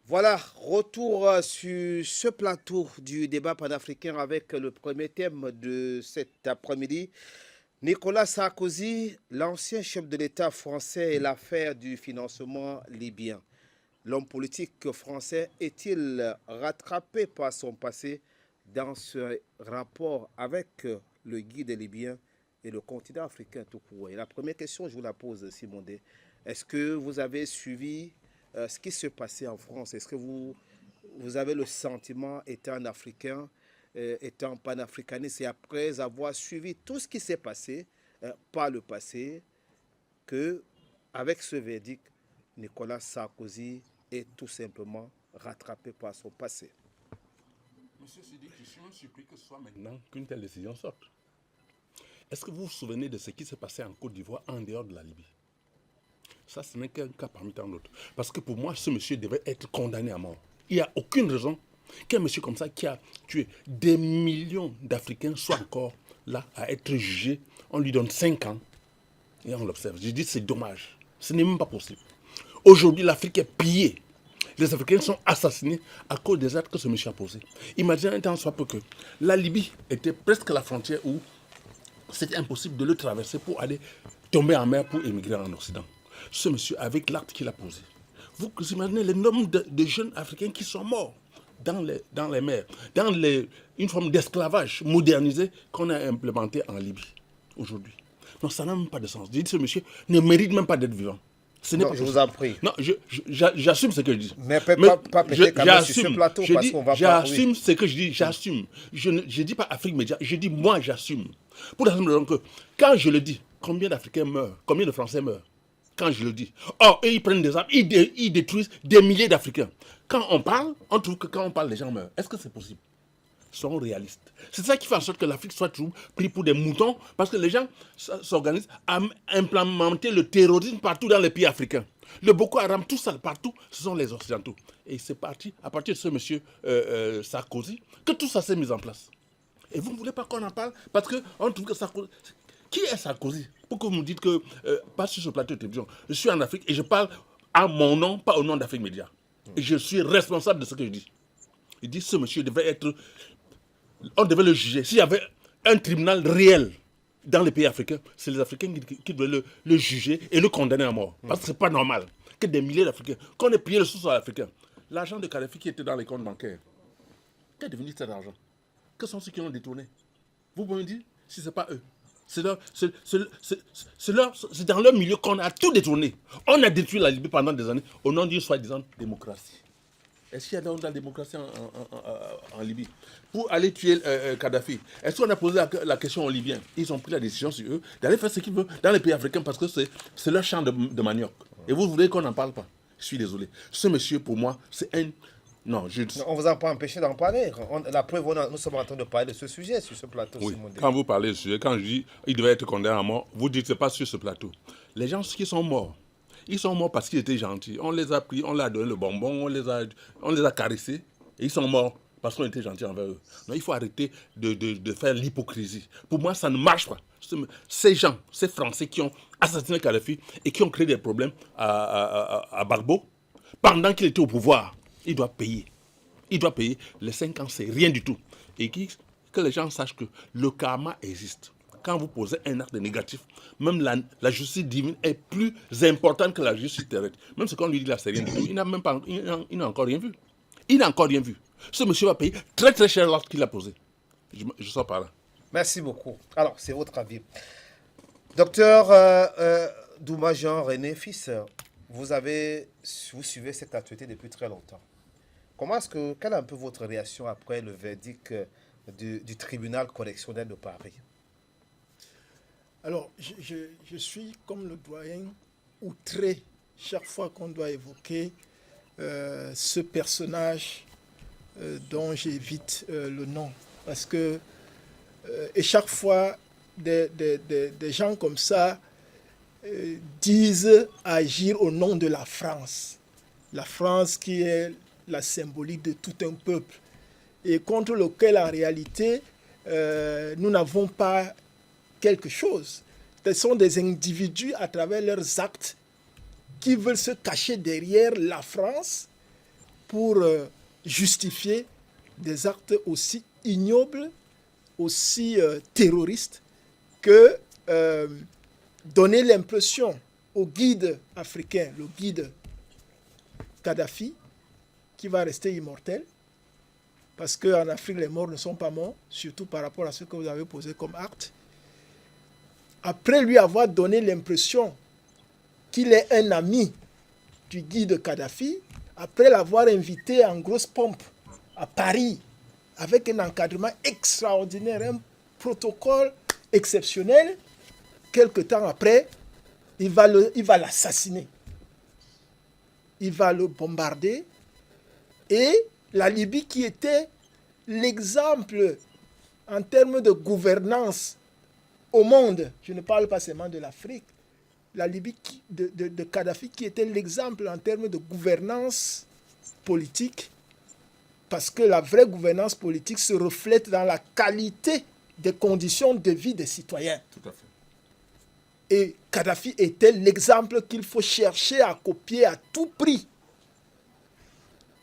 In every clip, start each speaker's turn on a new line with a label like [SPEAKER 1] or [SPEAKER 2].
[SPEAKER 1] Voilà, retour sur ce plateau du débat panafricain avec le premier thème de cet après-midi. Nicolas Sarkozy, l'ancien chef de l'État français et l'affaire du financement libyen. L'homme politique français est-il rattrapé par son passé dans ce rapport avec le guide libyen et le continent africain tout court? Et la première question, je vous la pose, Simon D. Est-ce que vous avez suivi ce qui se passait en France? Est-ce que vous avez le sentiment, étant un Africain, étant panafricaniste, et après avoir suivi tout ce qui s'est passé par le passé, que avec ce verdict, Nicolas Sarkozy est tout simplement rattrapé par son passé?
[SPEAKER 2] Monsieur Sidi, je suis même surpris que ce soit maintenant qu'une telle décision sorte. Est-ce que vous vous souvenez de ce qui s'est passé en Côte d'Ivoire en dehors de la Libye? Ça, ce n'est qu'un cas parmi tant d'autres. Parce que pour moi, ce monsieur devait être condamné à mort. Il n'y a aucune raison qu'un monsieur comme ça, qui a tué des millions d'Africains, soit encore là à être jugé. On lui donne 5 ans et on l'observe. Je dis c'est dommage. Ce n'est même pas possible. Aujourd'hui, l'Afrique est pillée. Les Africains sont assassinés à cause des actes que ce monsieur a posés. Imaginez un temps soit peu que la Libye était presque la frontière où c'était impossible de le traverser pour aller tomber en mer pour émigrer en Occident. Ce monsieur, avec l'acte qu'il a posé, vous imaginez le nombre de jeunes Africains qui sont morts dans les mers, dans une forme d'esclavage modernisé qu'on a implémenté en Libye aujourd'hui. Non, ça n'a même pas de sens. Je dis, ce monsieur ne mérite même pas d'être vivant. Ce n'est
[SPEAKER 1] Non,
[SPEAKER 2] pas
[SPEAKER 1] je
[SPEAKER 2] possible.
[SPEAKER 1] vous en prie.
[SPEAKER 2] Non, j'assume ce que je dis.
[SPEAKER 1] Mais pas péter quand même sur ce plateau,
[SPEAKER 2] Je
[SPEAKER 1] parce
[SPEAKER 2] dis,
[SPEAKER 1] qu'on va pas...
[SPEAKER 2] j'assume
[SPEAKER 1] Oui.
[SPEAKER 2] ce que je dis, j'assume. Je ne dis pas Afrique Média, je dis moi j'assume. Pour la simple raison que quand je le dis, combien d'Africains meurent, combien de Français meurent quand je le dis. Or, eux, ils prennent des armes, ils détruisent des milliers d'Africains. Quand on parle, on trouve que quand on parle, les gens meurent. Est-ce que c'est possible? Soyons réalistes. C'est ça qui fait en sorte que l'Afrique soit toujours prise pour des moutons, parce que les gens s'organisent à implémenter le terrorisme partout dans les pays africains. Le Boko Haram, tout ça partout, ce sont les Occidentaux. Et c'est parti, à partir de ce monsieur Sarkozy, que tout ça s'est mis en place. Et vous ne voulez pas qu'on en parle, parce qu'on trouve que Sarkozy... Qui est Sarkozy? Pour que vous me dites que, pas sur ce plateau de télévision, je suis en Afrique et je parle à mon nom, pas au nom d'Afrique Média. Et je suis responsable de ce que je dis. Il dit ce monsieur devait être... On devait le juger. S'il y avait un tribunal réel dans les pays africains, c'est les Africains qui devaient le juger et le condamner à mort. Parce que ce n'est pas normal que des milliers d'Africains, qu'on ait pillé le sous-sol africain. L'argent de Kadhafi qui était dans les comptes bancaires, qu'est devenu cet argent? Que sont ceux qui l'ont détourné? Vous pouvez me dire si ce n'est pas eux. C'est dans leur milieu qu'on a tout détourné. On a détruit la Libye pendant des années au nom d'une soi-disant démocratie. Est-ce qu'il y a donc de la démocratie en Libye? Pour aller tuer Kadhafi, est-ce qu'on a posé la question aux Libyens? Ils ont pris la décision sur eux d'aller faire ce qu'ils veulent dans les pays africains parce que c'est leur champ de manioc. Et vous voulez qu'on n'en parle pas? Je suis désolé. Ce monsieur, pour moi, c'est un... Non,
[SPEAKER 1] On ne vous a pas empêché d'en parler. La preuve, nous sommes en train de parler de ce sujet sur ce plateau.
[SPEAKER 2] Oui,
[SPEAKER 1] Simon.
[SPEAKER 2] quand vous parlez de ce sujet, quand je dis qu'il devait être condamné à mort, vous dites que ce n'est pas sur ce plateau. Les gens qui sont morts, ils sont morts parce qu'ils étaient gentils. On les a pris, on leur a donné le bonbon, on les a caressés, et ils sont morts parce qu'on était gentils envers eux. Non, il faut arrêter de faire l'hypocrisie. Pour moi, ça ne marche pas. Ces gens, ces Français qui ont assassiné Kadhafi et qui ont créé des problèmes à Gbagbo, pendant qu'il était au pouvoir, ils doivent payer. Il doit payer. Les 5 ans, c'est rien du tout. Et que les gens sachent que le karma existe. Quand vous posez un acte négatif, même la justice divine est plus importante que la justice terrestre. Même ce qu'on lui dit là, c'est rien du tout. Il n'a encore rien vu. Il n'a encore rien vu. Ce monsieur va payer très très cher l'acte qu'il a posé. Je sors par là.
[SPEAKER 1] Merci beaucoup. Alors, c'est votre avis. Docteur Douma Jean-René Fils, vous suivez cette actualité depuis très longtemps. Quelle est un peu votre réaction après le verdict du tribunal correctionnel de Paris?
[SPEAKER 3] Alors, je suis comme le doyen outré chaque fois qu'on doit évoquer ce personnage dont j'évite le nom. Parce que, et chaque fois, des gens comme ça disent agir au nom de la France. La France qui est la symbolique de tout un peuple et contre lequel, en réalité, nous n'avons pas quelque chose. Ce sont des individus à travers leurs actes qui veulent se cacher derrière la France pour justifier des actes aussi ignobles, aussi terroristes, que donner l'impression au guide africain, le guide Kadhafi, qui va rester immortel, parce qu'en Afrique, les morts ne sont pas morts, surtout par rapport à ce que vous avez posé comme acte. Après lui avoir donné l'impression qu'il est un ami du guide Kadhafi, après l'avoir invité en grosse pompe à Paris, avec un encadrement extraordinaire, un protocole exceptionnel, quelque temps après, il va l'assassiner. Il va le bombarder. Et la Libye, qui était l'exemple en termes de gouvernance au monde, je ne parle pas seulement de l'Afrique, la Libye de Kadhafi, qui était l'exemple en termes de gouvernance politique, parce que la vraie gouvernance politique se reflète dans la qualité des conditions de vie des citoyens.
[SPEAKER 2] Tout à fait.
[SPEAKER 3] Et Kadhafi était l'exemple qu'il faut chercher à copier à tout prix.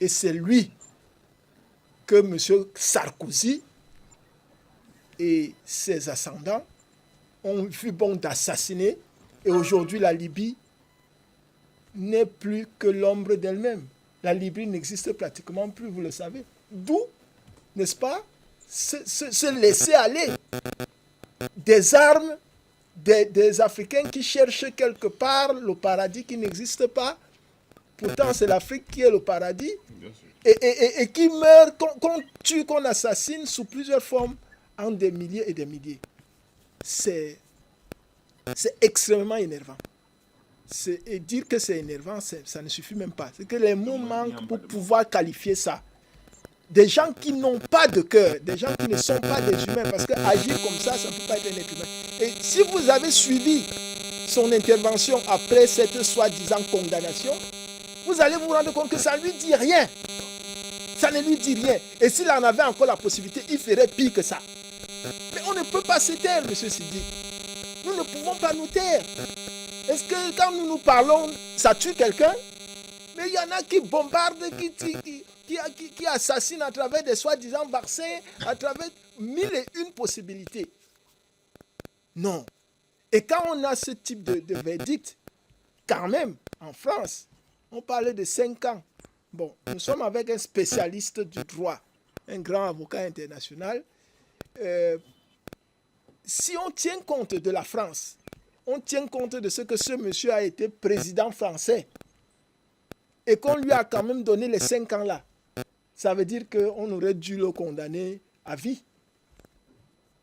[SPEAKER 3] Et c'est lui que M. Sarkozy et ses ascendants ont vu bon d'assassiner. Et aujourd'hui, la Libye n'est plus que l'ombre d'elle-même. La Libye n'existe pratiquement plus, vous le savez. D'où, n'est-ce pas, se laisser aller des armes des Africains qui cherchent quelque part le paradis qui n'existe pas. Pourtant, c'est l'Afrique qui est le paradis. Et qui meurt, qu'on tue, qu'on assassine sous plusieurs formes en des milliers et des milliers. C'est extrêmement énervant. Et dire que c'est énervant, ça ne suffit même pas. C'est que les mots manquent pour pouvoir qualifier ça. Des gens qui n'ont pas de cœur, des gens qui ne sont pas des humains, parce qu'agir comme ça ne peut pas être un être humain. Et si vous avez suivi son intervention après cette soi-disant condamnation, vous allez vous rendre compte que ça ne lui dit rien. Ça ne lui dit rien. Et s'il en avait encore la possibilité, il ferait pire que ça. Mais on ne peut pas se taire, M. Sidi. Nous ne pouvons pas nous taire. Est-ce que quand nous nous parlons, ça tue quelqu'un? Mais il y en a qui bombardent, qui assassinent à travers des soi-disant vaccins, à travers 1001 possibilités. Non. Et quand on a ce type de verdict, quand même, en France, on parlait de 5 ans. Bon, nous sommes avec un spécialiste du droit, un grand avocat international. Si on tient compte de la France, on tient compte de ce que ce monsieur a été président français et qu'on lui a quand même donné les 5 ans là, ça veut dire qu'on aurait dû le condamner à vie.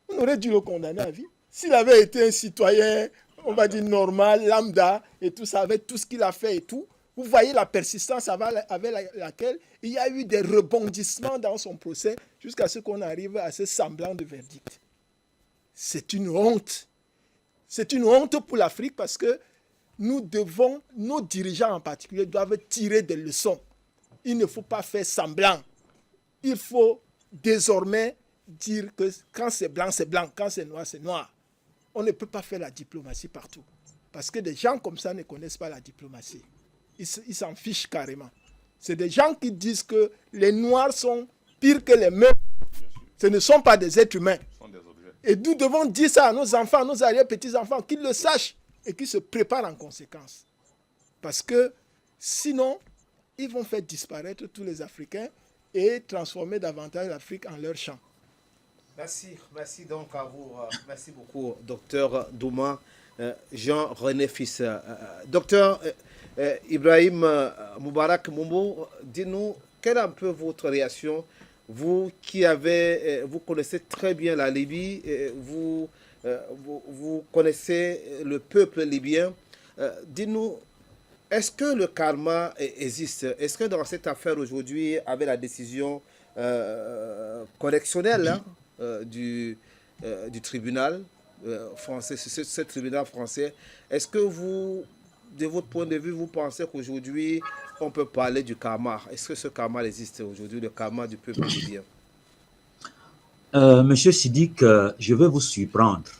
[SPEAKER 3] On aurait dû le condamner à vie. S'il avait été un citoyen, on va dire normal, lambda, et tout ça, avec tout ce qu'il a fait et tout, vous voyez la persistance avec laquelle il y a eu des rebondissements dans son procès jusqu'à ce qu'on arrive à ce semblant de verdict. C'est une honte. C'est une honte pour l'Afrique parce que nous devons, nos dirigeants en particulier, doivent tirer des leçons. Il ne faut pas faire semblant. Il faut désormais dire que quand c'est blanc, c'est blanc. Quand c'est noir, c'est noir. On ne peut pas faire la diplomatie partout. Parce que des gens comme ça ne connaissent pas la diplomatie. Ils s'en fichent carrément. C'est des gens qui disent que les noirs sont pires que les meurtres. Ce ne sont pas des êtres humains. Et nous devons dire ça à nos enfants, à nos arrière-petits-enfants, qu'ils le sachent et qu'ils se préparent en conséquence. Parce que sinon, ils vont faire disparaître tous les Africains et transformer davantage l'Afrique en leur champ.
[SPEAKER 1] Merci donc à vous. Merci beaucoup, docteur Douma, Jean-René Fils. Docteur Ibrahim Moubarak Moumbo, dis-nous, quelle est un peu votre réaction? Vous qui vous connaissez très bien la Libye, vous connaissez le peuple libyen. Dis-nous, est-ce que le karma existe? Est-ce que dans cette affaire aujourd'hui, avec la décision correctionnelle du tribunal français, ce tribunal français, est-ce que vous, de votre point de vue, vous pensez qu'aujourd'hui, on peut parler du karma? Est-ce que ce karma existe aujourd'hui, le karma du peuple libyen?
[SPEAKER 4] Monsieur Sidik, je vais vous surprendre.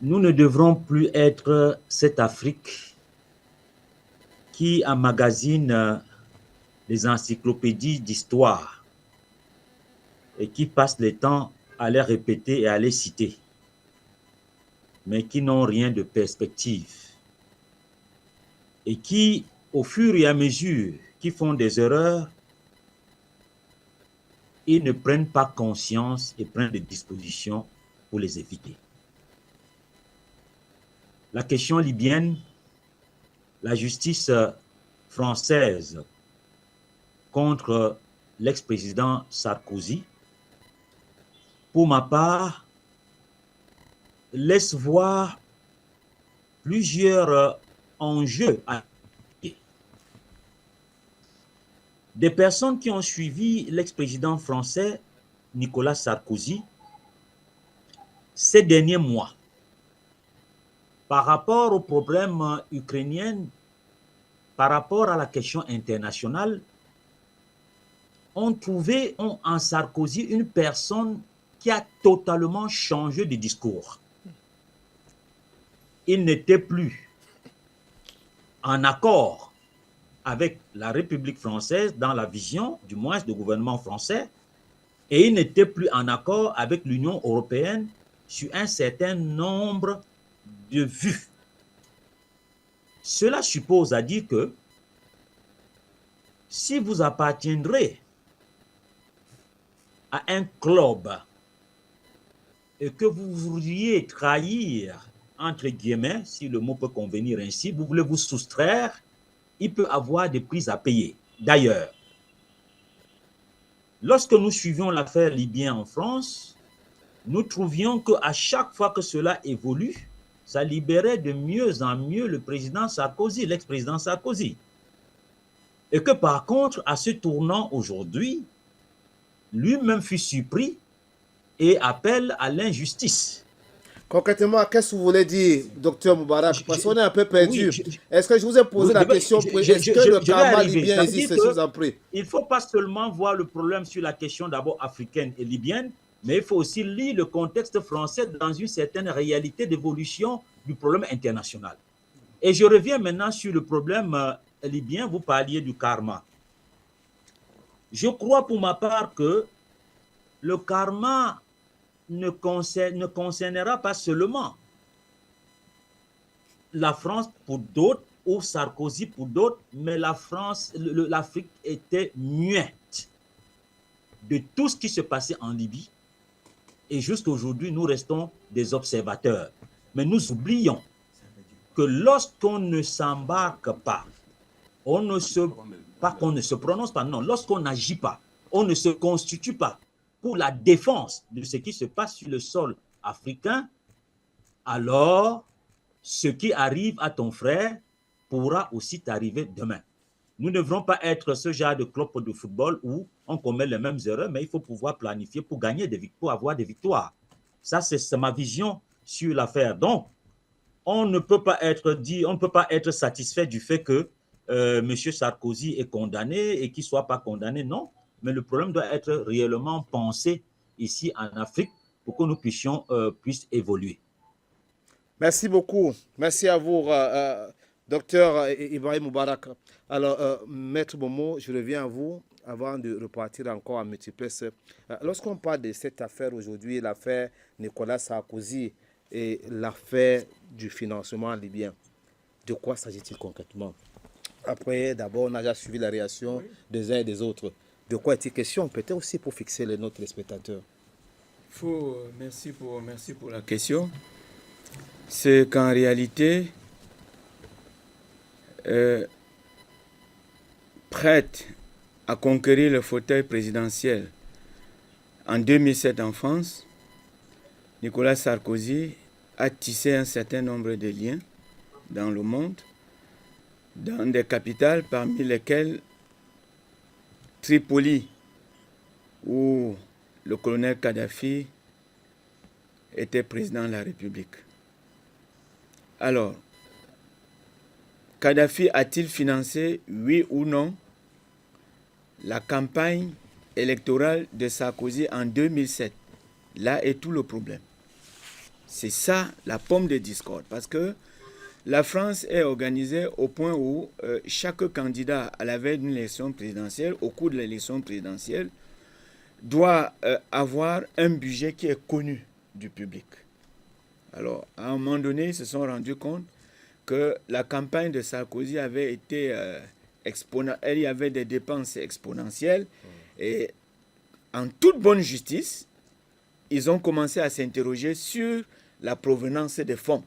[SPEAKER 4] Nous ne devrons plus être cette Afrique qui emmagasinent les encyclopédies d'histoire et qui passent le temps à les répéter et à les citer, mais qui n'ont rien de perspective et qui, au fur et à mesure qu'ils font des erreurs, ils ne prennent pas conscience et prennent des dispositions pour les éviter. La question libyenne, la justice française contre l'ex-président Sarkozy, pour ma part, laisse voir plusieurs enjeux à éviter. Des personnes qui ont suivi l'ex-président français Nicolas Sarkozy ces derniers mois, par rapport au problème ukrainien, par rapport à la question internationale, ont trouvé en Sarkozy une personne qui a totalement changé de discours. Il n'était plus en accord avec la République française dans la vision, du moins, du gouvernement français, et il n'était plus en accord avec l'Union européenne sur un certain nombre de vues. Cela suppose à dire que si vous appartiendrez à un club et que vous vouliez trahir, entre guillemets, si le mot peut convenir ainsi, vous voulez vous soustraire, il peut avoir des prix à payer. D'ailleurs, lorsque nous suivions l'affaire libyenne en France, nous trouvions qu'à chaque fois que cela évolue, ça libérait de mieux en mieux le président Sarkozy, l'ex-président Sarkozy. Et que par contre, à ce tournant aujourd'hui, lui-même fut surpris et appelle à l'injustice.
[SPEAKER 1] Concrètement, qu'est-ce que vous voulez dire, docteur Moubarak? Parce qu'on est un peu perdu. Est-ce que je vous ai posé la question, est-ce que le karma libyen existe, je vous en prie?
[SPEAKER 4] Il ne faut pas seulement voir le problème sur la question d'abord africaine et libyenne, mais il faut aussi lire le contexte français dans une certaine réalité d'évolution du problème international. Et je reviens maintenant sur le problème libyen, vous parliez du karma. Je crois pour ma part que le karma ne concernera pas seulement la France pour d'autres ou Sarkozy pour d'autres, mais l'Afrique était muette de tout ce qui se passait en Libye. Et jusqu'à aujourd'hui, nous restons des observateurs. Mais nous oublions que lorsqu'on ne s'embarque pas, pas qu'on ne se prononce pas, non, lorsqu'on n'agit pas, on ne se constitue pas pour la défense de ce qui se passe sur le sol africain, alors ce qui arrive à ton frère pourra aussi t'arriver demain. Nous ne devrons pas être ce genre de club de football où on commet les mêmes erreurs, mais il faut pouvoir planifier pour gagner des victoires, pour avoir des victoires. Ça, c'est ma vision sur l'affaire. Donc, on ne peut pas être satisfait du fait que M. Sarkozy est condamné et qu'il ne soit pas condamné, non. Mais le problème doit être réellement pensé ici en Afrique pour que nous puissions évoluer.
[SPEAKER 1] Merci beaucoup. Merci à vous, docteur Ibrahim Moubarak. Alors, Maître Momo, je reviens à vous avant de repartir encore en multiplex. Lorsqu'on parle de cette affaire aujourd'hui, l'affaire Nicolas Sarkozy et l'affaire du financement libyen, de quoi s'agit-il concrètement? Après, d'abord, on a déjà suivi la réaction des uns et des autres. De quoi est-il question? Peut-être aussi pour fixer les notes téléspectateurs.
[SPEAKER 5] Merci pour la question. C'est qu'en réalité, prête à conquérir le fauteuil présidentiel en 2007 en France, Nicolas Sarkozy a tissé un certain nombre de liens dans le monde, dans des capitales parmi lesquelles Tripoli, où le colonel Kadhafi était président de la République. Alors, Kadhafi a-t-il financé, oui ou non, la campagne électorale de Sarkozy en 2007? Là est tout le problème. C'est ça la pomme de discorde. Parce que la France est organisée au point où chaque candidat à la veille d'une élection présidentielle, au cours de l'élection présidentielle, doit avoir un budget qui est connu du public. Alors, à un moment donné, ils se sont rendus compte que la campagne de Sarkozy avait été il y avait des dépenses exponentielles et en toute bonne justice, ils ont commencé à s'interroger sur la provenance des fonds.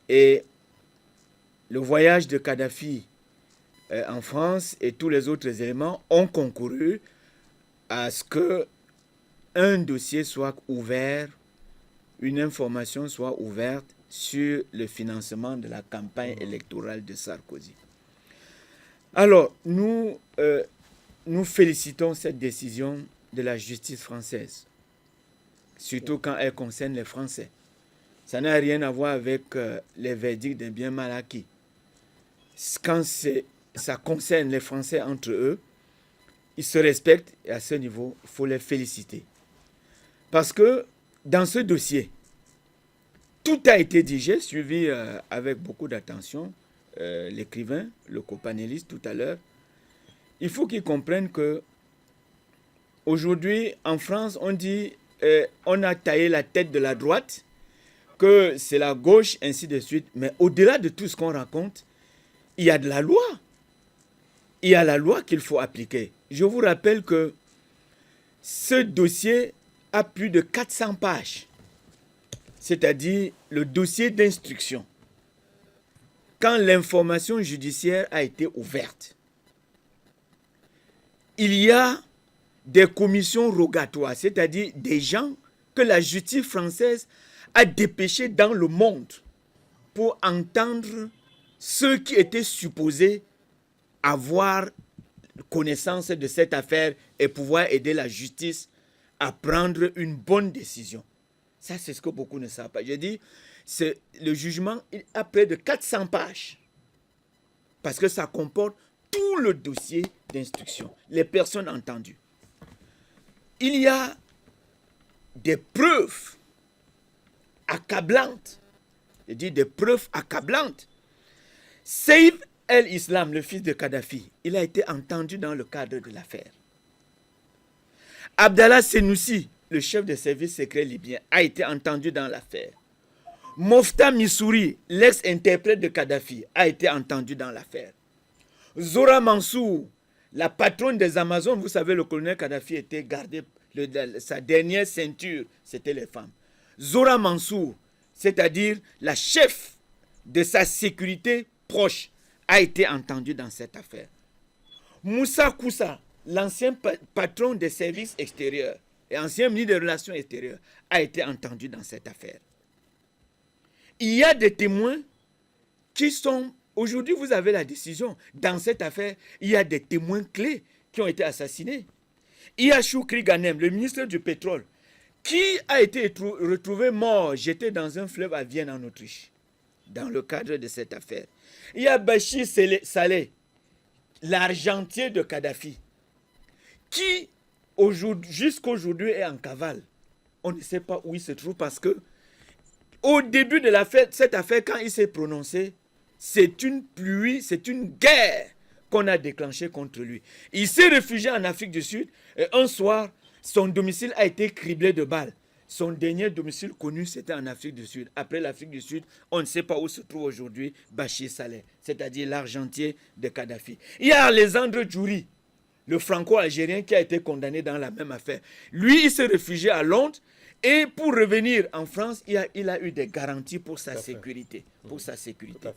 [SPEAKER 5] Et le voyage de Kadhafi en France et tous les autres éléments ont concouru à ce qu'un dossier soit ouvert, une information soit ouverte sur le financement de la campagne électorale de Sarkozy. Alors, nous félicitons cette décision de la justice française, surtout quand elle concerne les Français. Ça n'a rien à voir avec les verdicts des biens mal acquis. Quand ça concerne les Français entre eux, ils se respectent et à ce niveau, il faut les féliciter. Parce que dans ce dossier, tout a été dit. J'ai suivi avec beaucoup d'attention l'écrivain, le copanéliste tout à l'heure. Il faut qu'ils comprennent que aujourd'hui, en France, on dit on a taillé la tête de la droite, que c'est la gauche, ainsi de suite. Mais au-delà de tout ce qu'on raconte, il y a de la loi. Il y a la loi qu'il faut appliquer. Je vous rappelle que ce dossier a plus de 400 pages, c'est-à-dire le dossier d'instruction. Quand l'information judiciaire a été ouverte, il y a des commissions rogatoires, c'est-à-dire des gens que la justice française a dépêchés dans le monde pour entendre ceux qui étaient supposés avoir connaissance de cette affaire et pouvoir aider la justice à prendre une bonne décision. Ça, c'est ce que beaucoup ne savent pas. Je dis, le jugement a près de 400 pages parce que ça comporte tout le dossier d'instruction, les personnes entendues. Il y a des preuves accablantes. Je dis des preuves accablantes. Saïf el-Islam, le fils de Kadhafi, il a été entendu dans le cadre de l'affaire. Abdallah Senoussi, le chef des services secrets libyens, a été entendu dans l'affaire. Mofta Missouri, l'ex-interprète de Kadhafi, a été entendu dans l'affaire. Zora Mansour, la patronne des Amazones, vous savez, le colonel Kadhafi était gardé, sa dernière ceinture, c'était les femmes. Zora Mansour, c'est-à-dire la chef de sa sécurité proche, a été entendue dans cette affaire. Moussa Koussa, l'ancien patron des services extérieurs et ancien ministre des Relations extérieures, a été entendu dans cette affaire. Il y a des témoins qui sont... Aujourd'hui, vous avez la décision. Dans cette affaire, il y a des témoins clés qui ont été assassinés. Il y a Choukri Ghanem, le ministre du pétrole, qui a été retrouvé mort, jeté dans un fleuve à Vienne, en Autriche, dans le cadre de cette affaire. Il y a Bachir Saleh, l'argentier de Kadhafi, qui jusqu'aujourd'hui est en cavale. On ne sait pas où il se trouve parce que au début de cette affaire, quand il s'est prononcé, c'est une pluie, c'est une guerre qu'on a déclenchée contre lui. Il s'est réfugié en Afrique du Sud et un soir, son domicile a été criblé de balles. Son dernier domicile connu, c'était en Afrique du Sud. Après l'Afrique du Sud, on ne sait pas où se trouve aujourd'hui Bachir Saleh, c'est-à-dire l'argentier de Kadhafi. Il y a Alexandre Djouri, le franco-algérien qui a été condamné dans la même affaire. Lui, il s'est réfugié à Londres et pour revenir en France, il a eu des garanties pour sa sécurité. Pour sa sécurité.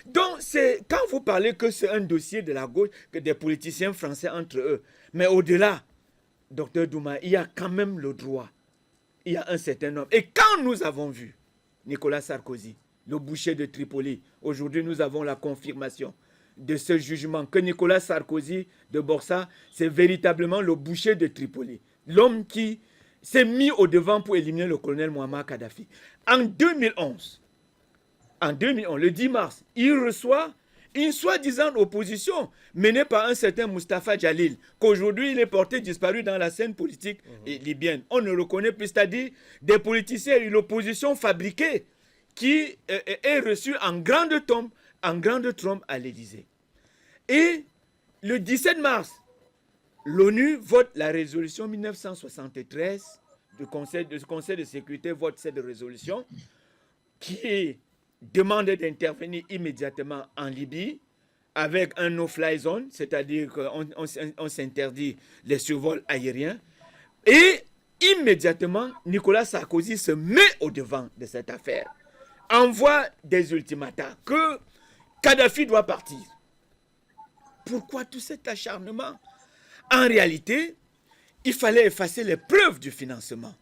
[SPEAKER 5] Donc, quand vous parlez que c'est un dossier de la gauche, que des politiciens français entre eux, mais au-delà, docteur Douma, il y a quand même le droit. Il y a un certain nombre. Et quand nous avons vu Nicolas Sarkozy, le boucher de Tripoli, aujourd'hui nous avons la confirmation de ce jugement que Nicolas Sarkozy de Borsa, c'est véritablement le boucher de Tripoli. L'homme qui s'est mis au devant pour éliminer le colonel Muammar Kadhafi. En 2011, le 10 mars, il reçoit une soi-disant opposition menée par un certain Mustafa Jalil, qu'aujourd'hui il est porté disparu dans la scène politique libyenne. On ne le connaît plus, c'est-à-dire des politiciens, une opposition fabriquée qui est reçu en grande trompe à l'Élysée. Et le 17 mars, l'ONU vote la résolution 1973 du Conseil de sécurité, vote cette résolution qui demande d'intervenir immédiatement en Libye avec un no-fly zone, c'est-à-dire qu'on s'interdit les survols aériens. Et immédiatement, Nicolas Sarkozy se met au devant de cette affaire, envoie des ultimatums que Kadhafi doit partir. Pourquoi tout cet acharnement? En réalité, il fallait effacer les preuves du financement.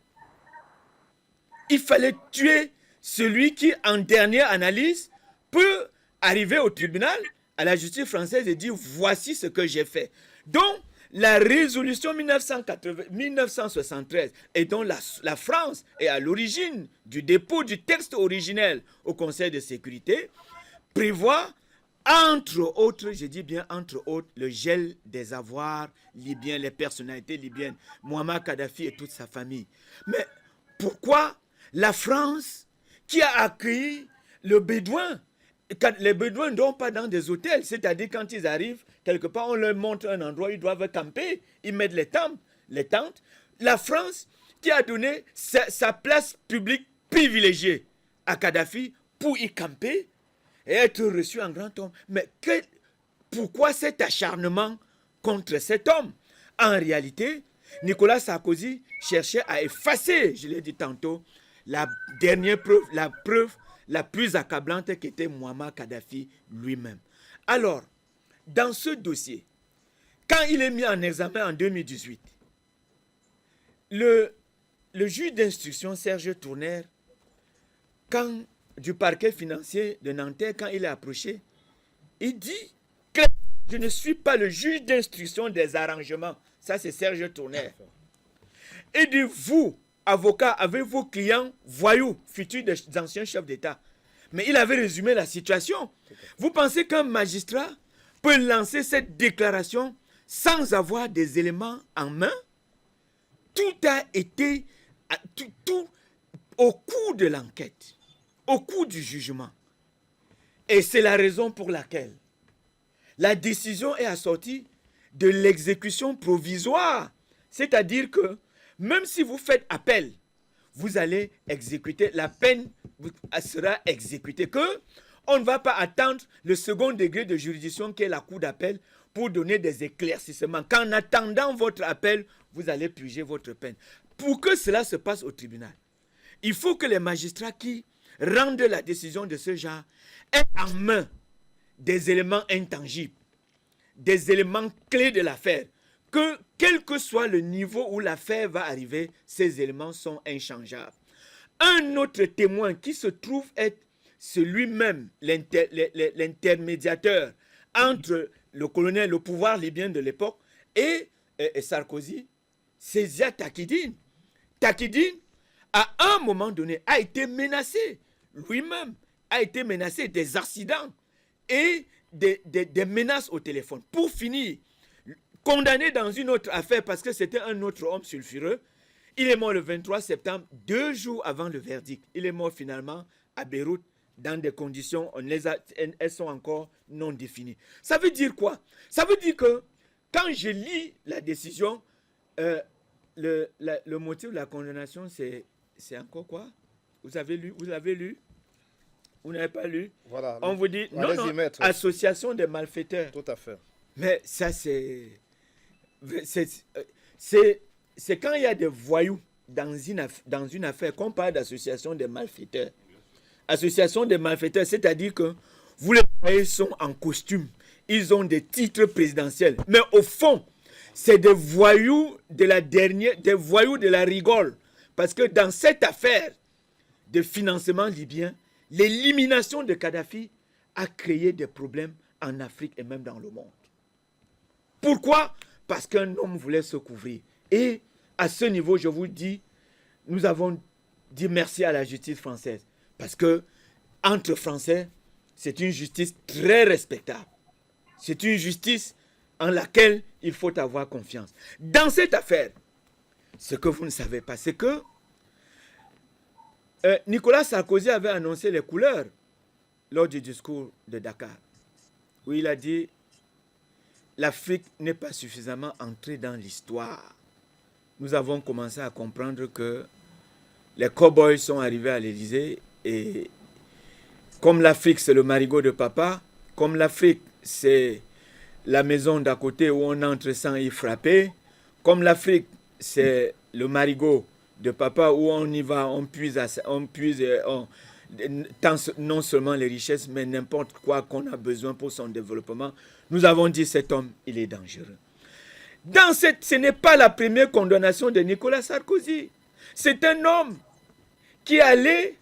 [SPEAKER 5] Il fallait tuer celui qui, en dernière analyse, peut arriver au tribunal, à la justice française et dire voici ce que j'ai fait. Donc, la résolution 1973 et dont la France est à l'origine du dépôt du texte originel au Conseil de sécurité, prévoit, entre autres, je dis bien entre autres, le gel des avoirs libyens, les personnalités libyennes, Muammar Kadhafi et toute sa famille. Mais pourquoi la France, qui a accueilli le bédouin, les bédouins ne dorment pas dans des hôtels, c'est-à-dire quand ils arrivent, quelque part, on leur montre un endroit où ils doivent camper, ils mettent les tentes. La France, qui a donné sa place publique privilégiée à Kadhafi pour y camper et être reçu en grand homme. Mais pourquoi cet acharnement contre cet homme? En réalité, Nicolas Sarkozy cherchait à effacer, je l'ai dit tantôt, la dernière preuve, la preuve la plus accablante qui était Muammar Kadhafi lui-même. Alors, dans ce dossier, quand il est mis en examen en 2018, le juge d'instruction Serge Tournaire, du parquet financier de Nanterre, quand il est approché, il dit que je ne suis pas le juge d'instruction des arrangements. Ça, c'est Serge Tournaire. Il dit, vous, avocat, avec vos clients voyous, futurs anciens chefs d'État. Mais il avait résumé la situation. Vous pensez qu'un magistrat peut lancer cette déclaration sans avoir des éléments en main? Tout a été, tout au cours de l'enquête, au cours du jugement. Et c'est la raison pour laquelle la décision est assortie de l'exécution provisoire. C'est-à-dire que même si vous faites appel, vous allez exécuter, la peine sera exécutée. On ne va pas attendre le second degré de juridiction qui est la cour d'appel pour donner des éclaircissements. Qu'en attendant votre appel, vous allez purger votre peine. Pour que cela se passe au tribunal, il faut que les magistrats qui rendent la décision de ce genre aient en main des éléments intangibles, des éléments clés de l'affaire, que quel que soit le niveau où l'affaire va arriver, ces éléments sont inchangeables. Un autre témoin qui se trouve être celui-même, l'intermédiateur entre le colonel, le pouvoir libyen de l'époque, et Sarkozy, c'est Zia Takieddine. Takieddine, à un moment donné, a été menacé. Lui-même a été menacé des accidents et des menaces au téléphone. Pour finir, condamné dans une autre affaire parce que c'était un autre homme sulfureux, il est mort le 23 septembre, 2 jours avant le verdict. Il est mort finalement à Beyrouth dans des conditions, elles sont encore non définies. Ça veut dire quoi? Ça veut dire que quand je lis la décision, le motif de la condamnation, c'est encore quoi? Vous avez lu? Vous l'avez lu? Vous n'avez pas lu? Voilà. On vous dit, non, association des malfaiteurs.
[SPEAKER 1] Tout à fait.
[SPEAKER 5] Mais ça, c'est quand il y a des voyous dans une affaire qu'on parle d'association des malfaiteurs. Association des malfaiteurs, c'est-à-dire que vous les voyez sont en costume, ils ont des titres présidentiels, mais au fond, c'est des voyous de la rigole, parce que dans cette affaire de financement libyen, l'élimination de Kadhafi a créé des problèmes en Afrique et même dans le monde. Pourquoi? Parce qu'un homme voulait se couvrir. Et à ce niveau, je vous dis, nous avons dit merci à la justice française. Parce que, entre Français, c'est une justice très respectable. C'est une justice en laquelle il faut avoir confiance. Dans cette affaire, ce que vous ne savez pas, c'est que Nicolas Sarkozy avait annoncé les couleurs lors du discours de Dakar, où il a dit l'Afrique n'est pas suffisamment entrée dans l'histoire. Nous avons commencé à comprendre que les cow-boys sont arrivés à l'Élysée et comme l'Afrique c'est le marigot de papa, comme l'Afrique c'est la maison d'à côté où on entre sans y frapper, comme l'Afrique c'est le marigot de papa où on y va, on puise non seulement les richesses, mais n'importe quoi qu'on a besoin pour son développement. Nous avons dit cet homme, il est dangereux. Ce n'est pas la première condamnation de Nicolas Sarkozy. C'est un homme qui allait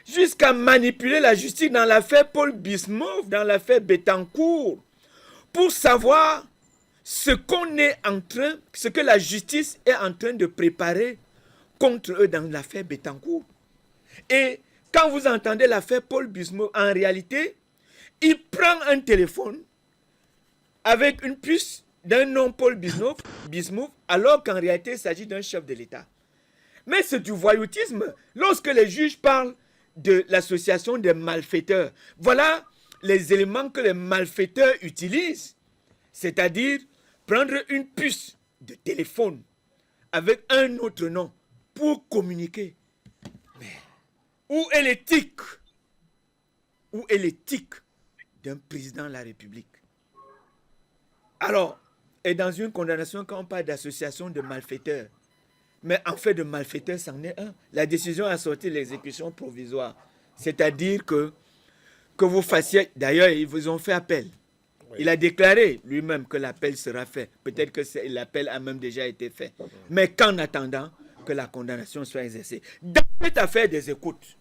[SPEAKER 5] jusqu'à manipuler la justice dans l'affaire Paul Bismuth, dans l'affaire Bettencourt, pour savoir ce que la justice est en train de préparer contre eux dans l'affaire Bettencourt. Et quand vous entendez l'affaire Paul Bismuth, en réalité, il prend un téléphone avec une puce d'un nom Paul Bismuth, alors qu'en réalité, il s'agit d'un chef de l'État. Mais c'est du voyoutisme. Lorsque les juges parlent de l'association des malfaiteurs, voilà les éléments que les malfaiteurs utilisent. C'est-à-dire prendre une puce de téléphone avec un autre nom pour communiquer. Mais où est l'éthique? Où est l'éthique d'un président de la République? Alors, et dans une condamnation, quand on parle d'association de malfaiteurs, mais en fait de malfaiteurs, c'en est un. La décision a sorti l'exécution provisoire. C'est-à-dire que vous fassiez... D'ailleurs, ils vous ont fait appel. Oui. Il a déclaré lui-même que l'appel sera fait. Peut-être que l'appel a même déjà été fait. Mais qu'en attendant que la condamnation soit exercée. Dans cette affaire des écoutes,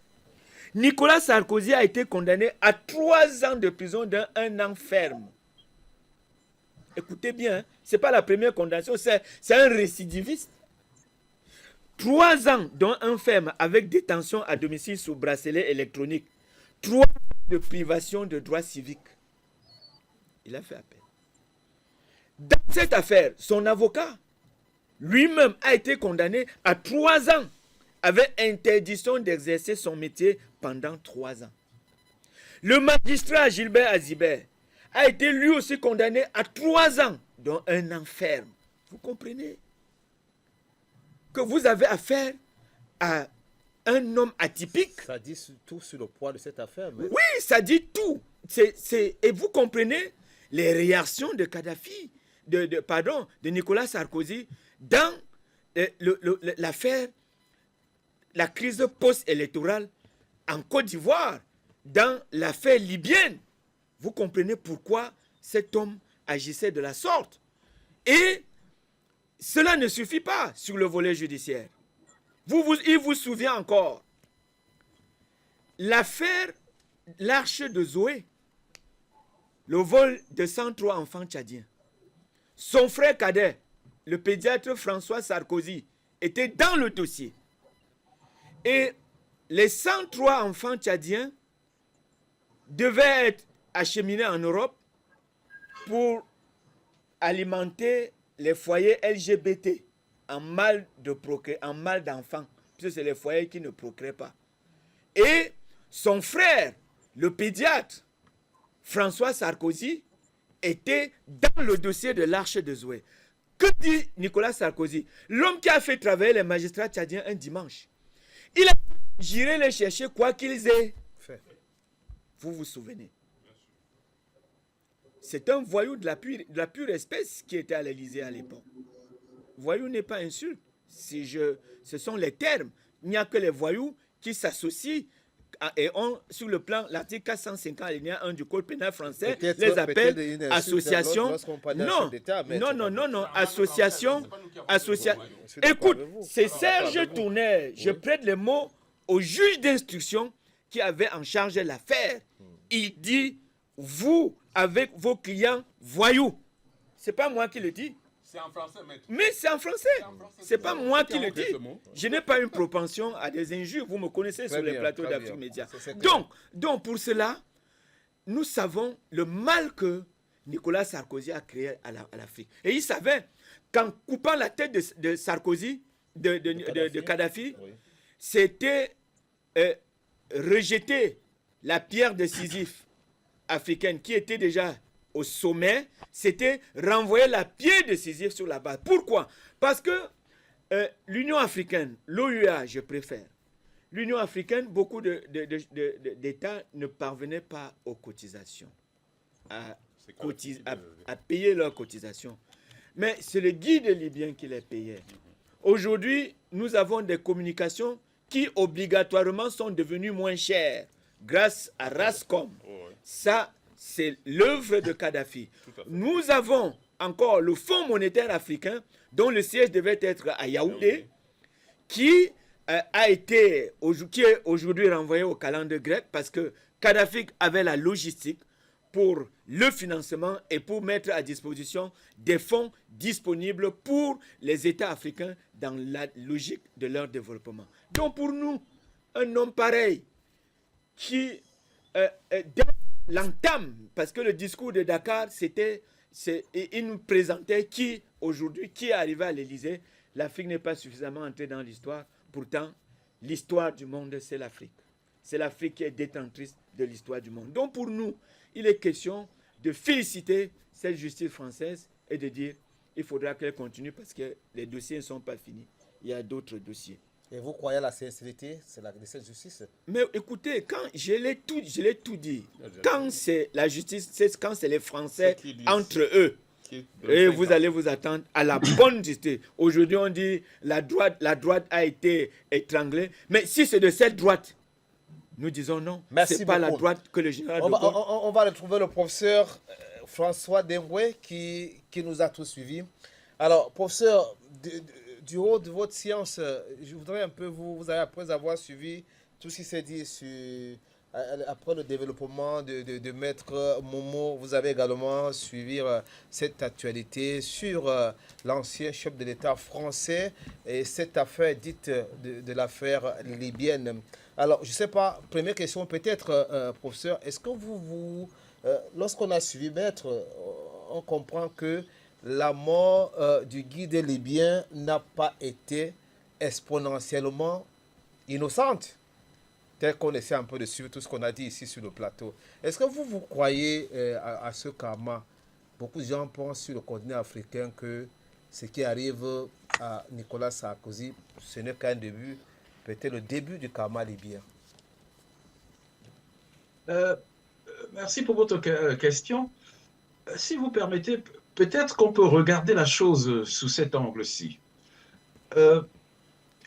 [SPEAKER 5] Nicolas Sarkozy a été condamné à 3 ans de prison d'un an ferme. Écoutez bien, ce n'est pas la première condamnation, c'est un récidiviste. 3 ans, dont un ferme avec détention à domicile sous bracelet électronique. 3 ans de privation de droits civiques. Il a fait appel. Dans cette affaire, son avocat lui-même a été condamné à 3 ans avec interdiction d'exercer son métier pendant 3 ans. Le magistrat Gilbert Azibert a été lui aussi condamné à 3 ans, dont un an ferme. Vous comprenez que vous avez affaire à un homme atypique.
[SPEAKER 1] Ça dit tout sur le poids de cette affaire. Mais...
[SPEAKER 5] Oui, ça dit tout. Et vous comprenez les réactions de Kadhafi, de Nicolas Sarkozy dans l'affaire, la crise post-électorale en Côte d'Ivoire, dans l'affaire libyenne. Vous comprenez pourquoi cet homme agissait de la sorte. Et cela ne suffit pas sur le volet judiciaire. Il vous souvient encore l'affaire l'Arche de Zoé, le vol de 103 enfants tchadiens. Son frère cadet, le pédiatre François Sarkozy, était dans le dossier. Et les 103 enfants tchadiens devaient être acheminés en Europe pour alimenter les foyers LGBT en mal d'enfants, puisque c'est les foyers qui ne procréent pas. Et son frère, le pédiatre François Sarkozy, était dans le dossier de l'Arche de Zoé. Que dit Nicolas Sarkozy? L'homme qui a fait travailler les magistrats tchadiens un dimanche. Il a juré les chercher quoi qu'ils aient fait. Vous vous souvenez? C'est un voyou de la pure espèce qui était à l'Élysée à l'époque. Voyou n'est pas insulte. Ce sont les termes. Il n'y a que les voyous qui s'associent et ont, sur le plan, l'article 450 alinéa 1 du Code pénal français, les appelle association. Non, association. Écoute, c'est Serge Tournaire, je prête les mots au juge d'instruction qui avait en charge l'affaire. Il dit, vous, avec vos clients voyous. C'est pas moi qui le dis.
[SPEAKER 2] C'est en français, maître.
[SPEAKER 5] Mais c'est en français. C'est pas moi qui le dis. Je n'ai pas une propension à des injures. Vous me connaissez sur les plateaux d'Afrique Média. Donc, pour cela, nous savons le mal que Nicolas Sarkozy a créé à l'Afrique. Et il savait qu'en coupant la tête de Sarkozy, de Kadhafi, oui, c'était rejeter la pierre décisive africaine qui était déjà au sommet, c'était renvoyer la pierre décisive sur la base. Pourquoi? Parce que l'Union africaine, l'OUA, je préfère, l'Union africaine, beaucoup d'États ne parvenaient pas aux cotisations, à payer leurs cotisations. Mais c'est le guide libyen qui les payait. Aujourd'hui, nous avons des communications qui obligatoirement sont devenues moins chères grâce à Rascom. Ça, c'est l'œuvre de Kadhafi. Nous avons encore le Fonds monétaire africain, dont le siège devait être à Yaoundé, qui est aujourd'hui renvoyé au calendrier grec parce que Kadhafi avait la logistique pour le financement et pour mettre à disposition des fonds disponibles pour les États africains dans la logique de leur développement. Donc pour nous, un homme pareil qui, dans l'entame, parce que le discours de Dakar, il nous présentait qui est arrivé à l'Élysée. L'Afrique n'est pas suffisamment entrée dans l'histoire. Pourtant, l'histoire du monde, c'est l'Afrique. C'est l'Afrique qui est détentrice de l'histoire du monde. Donc pour nous, il est question de féliciter cette justice française et de dire il faudra qu'elle continue parce que les dossiers ne sont pas finis. Il y a d'autres dossiers.
[SPEAKER 1] Et vous croyez à la sincérité de cette justice?
[SPEAKER 5] Mais écoutez, quand je l'ai tout dit. Quand c'est la justice, c'est quand c'est les Français entre eux. Et vous allez vous attendre à la bonne justice. Aujourd'hui, on dit la droite a été étranglée. Mais si c'est de cette droite, nous disons non. Ce n'est pas la droite que le général de Gaulle...
[SPEAKER 1] On va retrouver le professeur François Demboué qui nous a tous suivis. Alors, professeur, du haut de votre science, je voudrais un peu, vous avez, après avoir suivi tout ce qui s'est dit après le développement de Maître Momo, vous avez également suivi cette actualité sur l'ancien chef de l'État français et cette affaire dite de l'affaire libyenne. Alors, je ne sais pas, première question peut-être, professeur, est-ce que lorsqu'on a suivi Maître, on comprend que la mort du guide libyen n'a pas été exponentiellement innocente, tel qu'on essaie un peu de suivre tout ce qu'on a dit ici sur le plateau. Est-ce que vous croyez à ce karma? Beaucoup de gens pensent sur le continent africain que ce qui arrive à Nicolas Sarkozy, ce n'est qu'un début, peut-être le début du karma libyen.
[SPEAKER 6] Merci pour votre question. Si vous permettez, peut-être qu'on peut regarder la chose sous cet angle-ci.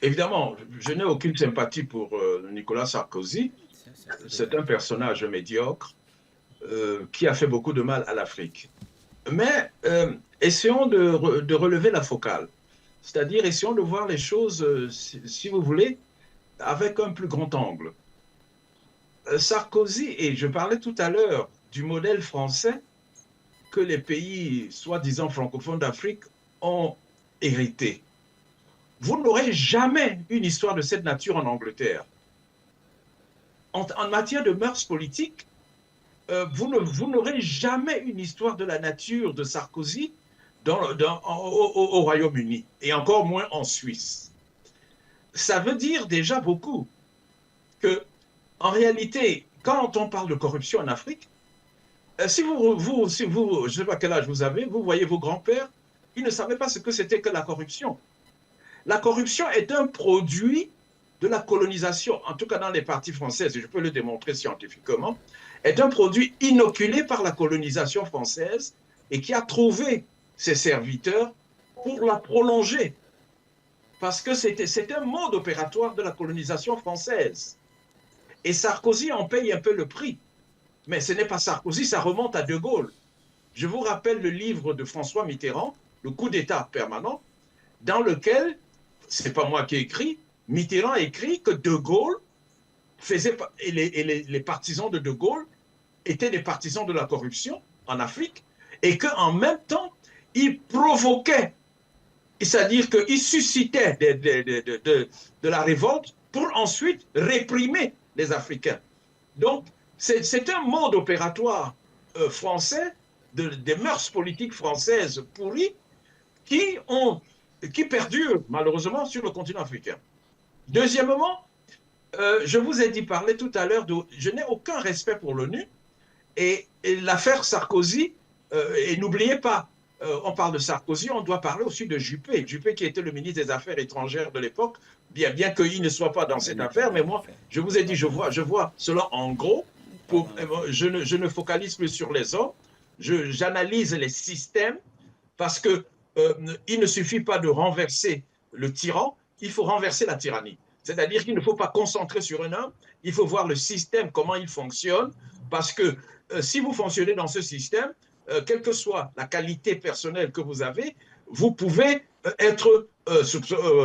[SPEAKER 6] Évidemment, je n'ai aucune sympathie pour Nicolas Sarkozy. C'est un personnage médiocre qui a fait beaucoup de mal à l'Afrique. Mais essayons de relever la focale. C'est-à-dire, essayons de voir les choses, si vous voulez, avec un plus grand angle. Sarkozy, et je parlais tout à l'heure du modèle français que les pays soi-disant francophones d'Afrique ont hérité. Vous n'aurez jamais une histoire de cette nature en Angleterre. En matière de mœurs politiques, vous n'aurez jamais une histoire de la nature de Sarkozy au Royaume-Uni, et encore moins en Suisse. Ça veut dire déjà beaucoup que, en réalité, quand on parle de corruption en Afrique, si vous, je ne sais pas quel âge vous avez, vous voyez vos grands-pères, ils ne savaient pas ce que c'était que la corruption. La corruption est un produit de la colonisation, en tout cas dans les parties françaises, et je peux le démontrer scientifiquement, est un produit inoculé par la colonisation française et qui a trouvé ses serviteurs pour la prolonger. Parce que c'est un mode opératoire de la colonisation française. Et Sarkozy en paye un peu le prix. Mais ce n'est pas Sarkozy, ça remonte à De Gaulle. Je vous rappelle le livre de François Mitterrand, Le coup d'État permanent, dans lequel, ce n'est pas moi qui ai écrit, Mitterrand écrit que De Gaulle faisait, et les partisans de De Gaulle étaient des partisans de la corruption en Afrique, et qu'en même temps, il provoquait, c'est-à-dire qu'il suscitait de la révolte pour ensuite réprimer les Africains. Donc, c'est un mode opératoire français, des mœurs politiques françaises pourries, qui perdurent malheureusement sur le continent africain. Deuxièmement, Je vous ai dit parler tout à l'heure de... Je n'ai aucun respect pour l'ONU. Et l'affaire Sarkozy, et n'oubliez pas, on parle de Sarkozy, on doit parler aussi de Juppé. Juppé qui était le ministre des Affaires étrangères de l'époque, bien qu'il ne soit pas dans cette affaire, mais moi, je vous ai dit, je vois cela en gros. Je ne focalise plus sur les hommes, j'analyse les systèmes, parce que il ne suffit pas de renverser le tyran, il faut renverser la tyrannie. C'est-à-dire qu'il ne faut pas concentrer sur un homme, il faut voir le système, comment il fonctionne, parce que si vous fonctionnez dans ce système, quelle que soit la qualité personnelle que vous avez, vous pouvez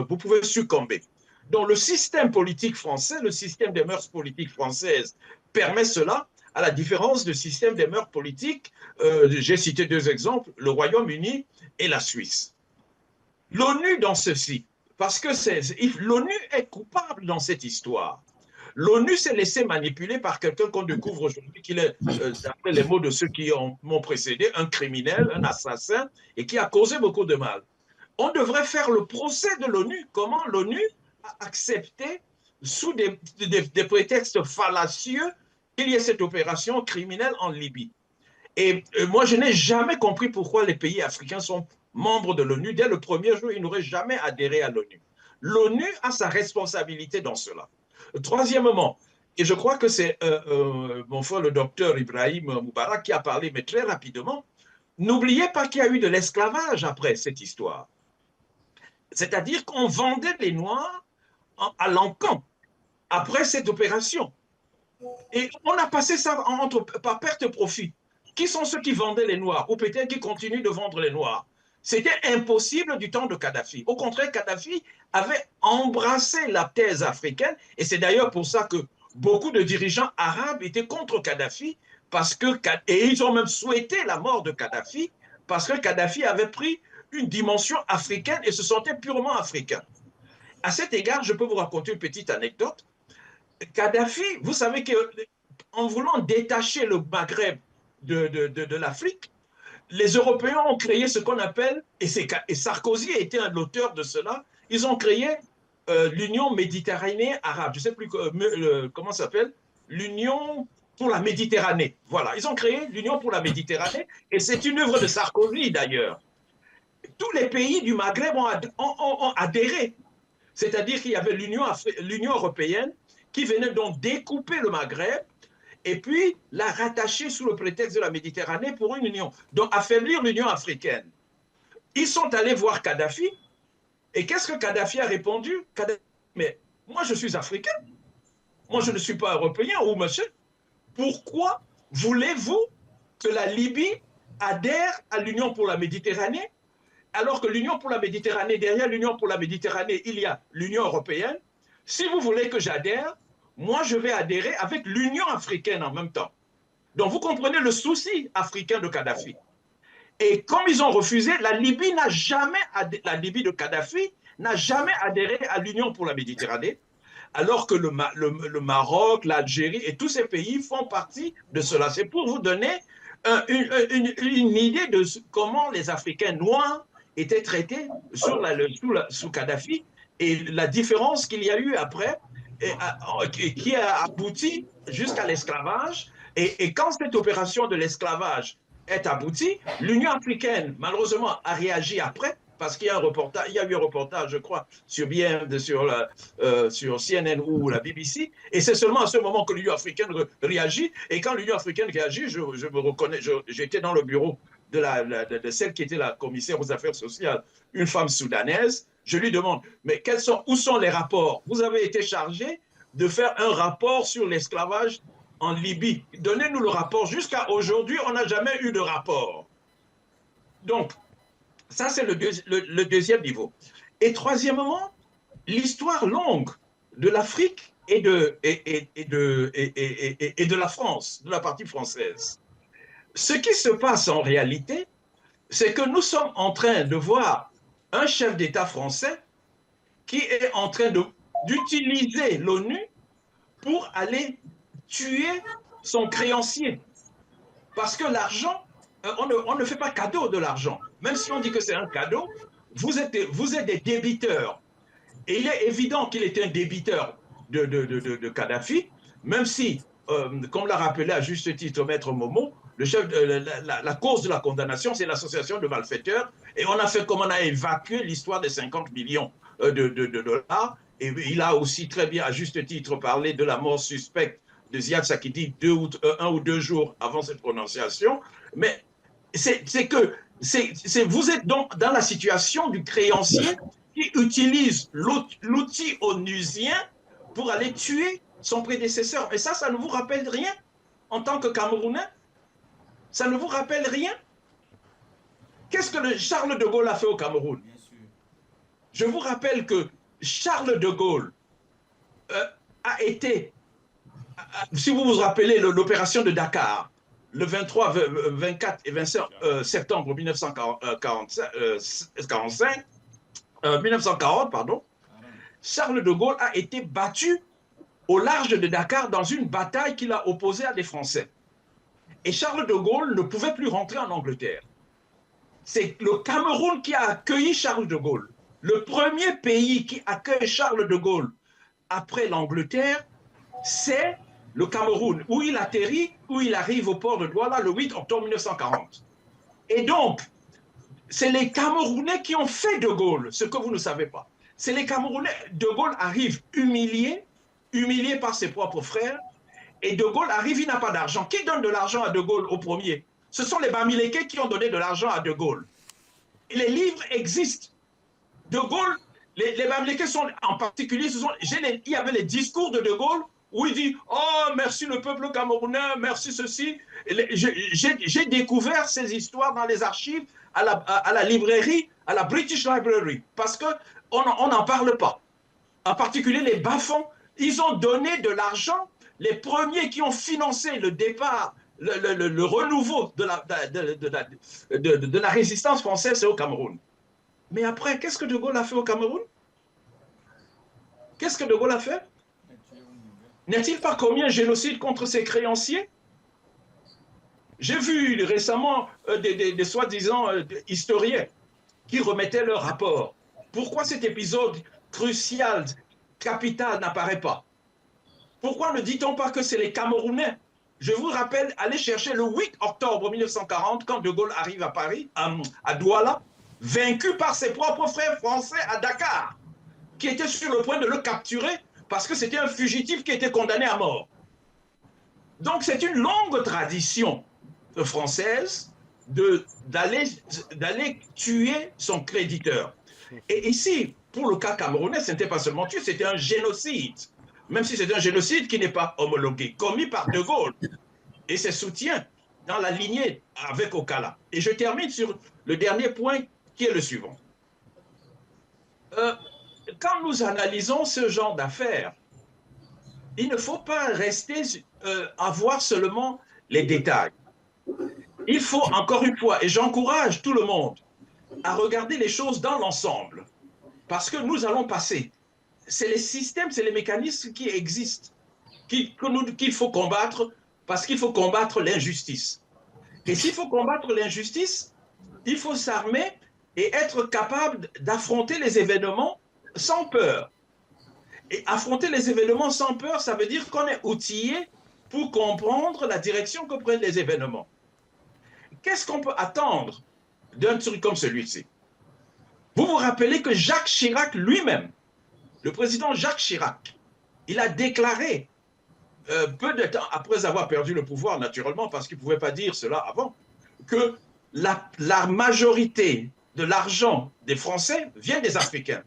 [SPEAKER 6] vous pouvez succomber. Donc le système politique français, le système des mœurs politiques françaises permet cela, à la différence du système des mœurs politiques, j'ai cité deux exemples, le Royaume-Uni et la Suisse. L'ONU dans ceci, parce que l'ONU est coupable dans cette histoire. L'ONU s'est laissé manipuler par quelqu'un qu'on découvre aujourd'hui qu'il est, d'après les mots de ceux qui m'ont précédé, un criminel, un assassin, et qui a causé beaucoup de mal. On devrait faire le procès de l'ONU. Comment l'ONU a accepté, sous des prétextes fallacieux, qu'il y ait cette opération criminelle en Libye. Et moi, je n'ai jamais compris pourquoi les pays africains sont membres de l'ONU. Dès le premier jour, ils n'auraient jamais adhéré à l'ONU. L'ONU a sa responsabilité dans cela. Troisièmement, et je crois que c'est mon frère le docteur Ibrahim Moubarak qui a parlé, mais très rapidement, n'oubliez pas qu'il y a eu de l'esclavage après cette histoire. C'est-à-dire qu'on vendait les Noirs à l'encan après cette opération. Et on a passé ça par perte-profit. Qui sont ceux qui vendaient les Noirs ou peut-être qui continuent de vendre les Noirs? C'était impossible du temps de Kadhafi. Au contraire, Kadhafi avait embrassé la thèse africaine et c'est d'ailleurs pour ça que beaucoup de dirigeants arabes étaient contre Kadhafi et ils ont même souhaité la mort de Kadhafi parce que Kadhafi avait pris une dimension africaine et se sentait purement africain. À cet égard, je peux vous raconter une petite anecdote. Kadhafi, vous savez qu'en voulant détacher le Maghreb de l'Afrique, les Européens ont créé ce qu'on appelle, et Sarkozy a été l'auteur de cela, ils ont créé l'Union méditerranéenne arabe, je ne sais plus comment ça s'appelle, l'Union pour la Méditerranée. Voilà, ils ont créé l'Union pour la Méditerranée, et c'est une œuvre de Sarkozy d'ailleurs. Tous les pays du Maghreb ont adhéré, c'est-à-dire qu'il y avait l'Union européenne qui venait donc découper le Maghreb, et puis la rattacher sous le prétexte de la Méditerranée pour une union. Donc affaiblir l'Union africaine. Ils sont allés voir Kadhafi, et qu'est-ce que Kadhafi a répondu? Mais moi je suis africain, moi je ne suis pas européen, ou monsieur, pourquoi voulez-vous que la Libye adhère à l'Union pour la Méditerranée, alors que l'Union pour la Méditerranée, derrière l'Union pour la Méditerranée, il y a l'Union européenne? Si vous voulez que j'adhère, moi, je vais adhérer avec l'Union africaine en même temps. Donc, vous comprenez le souci africain de Kadhafi. Et comme ils ont refusé, la Libye de Kadhafi n'a jamais adhéré à l'Union pour la Méditerranée, alors que le Maroc, l'Algérie et tous ces pays font partie de cela. C'est pour vous donner une idée de comment les Africains noirs étaient traités sous Kadhafi et la différence qu'il y a eu après, qui a abouti jusqu'à l'esclavage. Et quand cette opération de l'esclavage est aboutie, l'Union africaine, malheureusement, a réagi après, parce qu'il y a eu un reportage, je crois, sur CNN ou la BBC, et c'est seulement à ce moment que l'Union africaine réagit, et quand l'Union africaine réagit, je me reconnais, j'étais dans le bureau de celle qui était la commissaire aux affaires sociales, une femme soudanaise. Je lui demande, mais où sont les rapports? Vous avez été chargé de faire un rapport sur l'esclavage en Libye. Donnez-nous le rapport. Jusqu'à aujourd'hui, on n'a jamais eu de rapport. Donc, ça, c'est le deuxième niveau. Et troisièmement, l'histoire longue de l'Afrique et de la France, de la partie française. Ce qui se passe en réalité, c'est que nous sommes en train de voir un chef d'État français qui est en train d'utiliser l'ONU pour aller tuer son créancier. Parce que l'argent, on ne fait pas cadeau de l'argent. Même si on dit que c'est un cadeau, vous êtes des débiteurs. Et il est évident qu'il est un débiteur. de Kadhafi, même si, comme l'a rappelé à juste titre Maître Momo, la cause de la condamnation, c'est l'association de malfaiteurs. Et on a fait comme on a évacué l'histoire des 50 millions de dollars. Et il a aussi très bien, à juste titre, parlé de la mort suspecte de Ziad Sakidi 1 ou 2 jours avant cette prononciation. Mais vous êtes donc dans la situation du créancier qui utilise l'outil onusien pour aller tuer son prédécesseur. Et ça ne vous rappelle rien en tant que Camerounais? Ça ne vous rappelle rien? Qu'est-ce que Charles de Gaulle a fait au Cameroun? Je vous rappelle que Charles de Gaulle a été, si vous vous rappelez l'opération de Dakar, le 23, 24 et 25 septembre 1940, pardon, Charles de Gaulle a été battu au large de Dakar dans une bataille qu'il a opposée à des Français. Et Charles de Gaulle ne pouvait plus rentrer en Angleterre. C'est le Cameroun qui a accueilli Charles de Gaulle. Le premier pays qui accueille Charles de Gaulle après l'Angleterre, c'est le Cameroun, où il atterrit, où il arrive au port de Douala le 8 octobre 1940. Et donc, c'est les Camerounais qui ont fait de Gaulle, ce que vous ne savez pas. C'est les Camerounais. De Gaulle arrive humilié par ses propres frères, et De Gaulle arrive, il n'a pas d'argent. Qui donne de l'argent à De Gaulle au premier? Ce sont les Bamileke qui ont donné de l'argent à De Gaulle. Et les livres existent. De Gaulle, les Bamileke sont en particulier, il y avait les discours de Gaulle où il dit « Oh, merci le peuple camerounais, merci ceci ». J'ai découvert ces histoires dans les archives, à la librairie, à la British Library, parce qu'on n'en parle pas. En particulier les Bas-Fonds, ils ont donné de l'argent. Les premiers qui ont financé le départ, le renouveau de la résistance française, c'est au Cameroun. Mais après, qu'est-ce que De Gaulle a fait au Cameroun? Qu'est-ce que De Gaulle a fait? N'a-t-il pas commis un génocide contre ses créanciers? J'ai vu récemment des soi-disant historiens qui remettaient leur rapport. Pourquoi cet épisode crucial, capital n'apparaît pas? Pourquoi ne dit-on pas que c'est les Camerounais? Je vous rappelle, allez chercher le 8 octobre 1940, quand De Gaulle arrive à Paris, à Douala, vaincu par ses propres frères français à Dakar, qui étaient sur le point de le capturer parce que c'était un fugitif qui était condamné à mort. Donc c'est une longue tradition française d'aller tuer son créditeur. Et ici, pour le cas camerounais, ce n'était pas seulement tuer, c'était un génocide. Même si c'est un génocide qui n'est pas homologué, commis par De Gaulle et ses soutiens dans la lignée avec Okala. Et je termine sur le dernier point qui est le suivant. Quand nous analysons ce genre d'affaires, il ne faut pas rester à voir seulement les détails. Il faut, encore une fois, et j'encourage tout le monde à regarder les choses dans l'ensemble, parce que nous allons passer. C'est les systèmes, c'est les mécanismes qui existent, qu'il faut combattre, parce qu'il faut combattre l'injustice. Et s'il faut combattre l'injustice, il faut s'armer et être capable d'affronter les événements sans peur. Et affronter les événements sans peur, ça veut dire qu'on est outillé pour comprendre la direction que prennent les événements. Qu'est-ce qu'on peut attendre d'un truc comme celui-ci? Vous vous rappelez que Jacques Chirac lui-même, le président Jacques Chirac, il a déclaré, peu de temps après avoir perdu le pouvoir, naturellement, parce qu'il ne pouvait pas dire cela avant, que la majorité de l'argent des Français vient des Africains.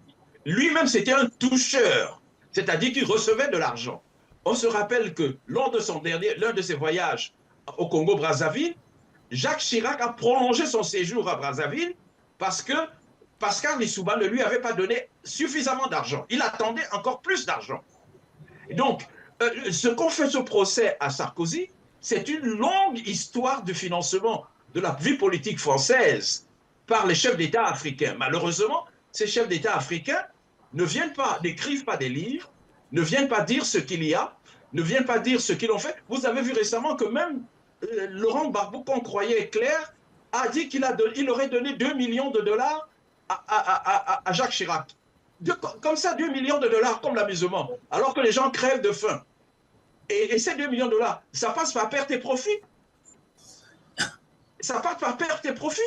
[SPEAKER 6] Lui-même, c'était un toucheur, c'est-à-dire qu'il recevait de l'argent. On se rappelle que lors de l'un de ses voyages au Congo-Brazzaville, Jacques Chirac a prolongé son séjour à Brazzaville parce que Pascal Lissouba ne lui avait pas donné suffisamment d'argent. Il attendait encore plus d'argent. Donc, ce qu'on fait ce procès à Sarkozy, c'est une longue histoire de financement de la vie politique française par les chefs d'État africains. Malheureusement, ces chefs d'État africains n'écrivent pas des livres, ne viennent pas dire ce qu'il y a, ne viennent pas dire ce qu'ils ont fait. Vous avez vu récemment que même Laurent Gbagbo, qu'on croyait clair, a dit qu'il aurait donné 2 millions de dollars à Jacques Chirac. comme ça, 2 millions de dollars comme l'amusement, alors que les gens crèvent de faim. Et ces 2 millions de dollars, ça passe par perte et profit. Ça passe par perte et profit.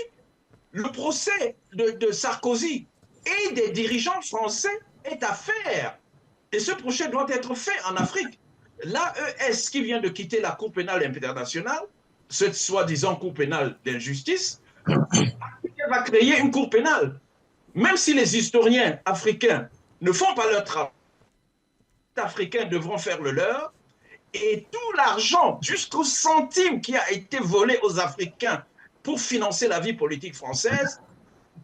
[SPEAKER 6] Le procès de Sarkozy et des dirigeants français est à faire. Et ce procès doit être fait en Afrique. L'AES qui vient de quitter la Cour pénale internationale, cette soi-disant Cour pénale d'injustice, va créer une Cour pénale. Même si les historiens africains ne font pas leur travail, les Africains devront faire le leur. Et tout l'argent, jusqu'au centime qui a été volé aux Africains pour financer la vie politique française,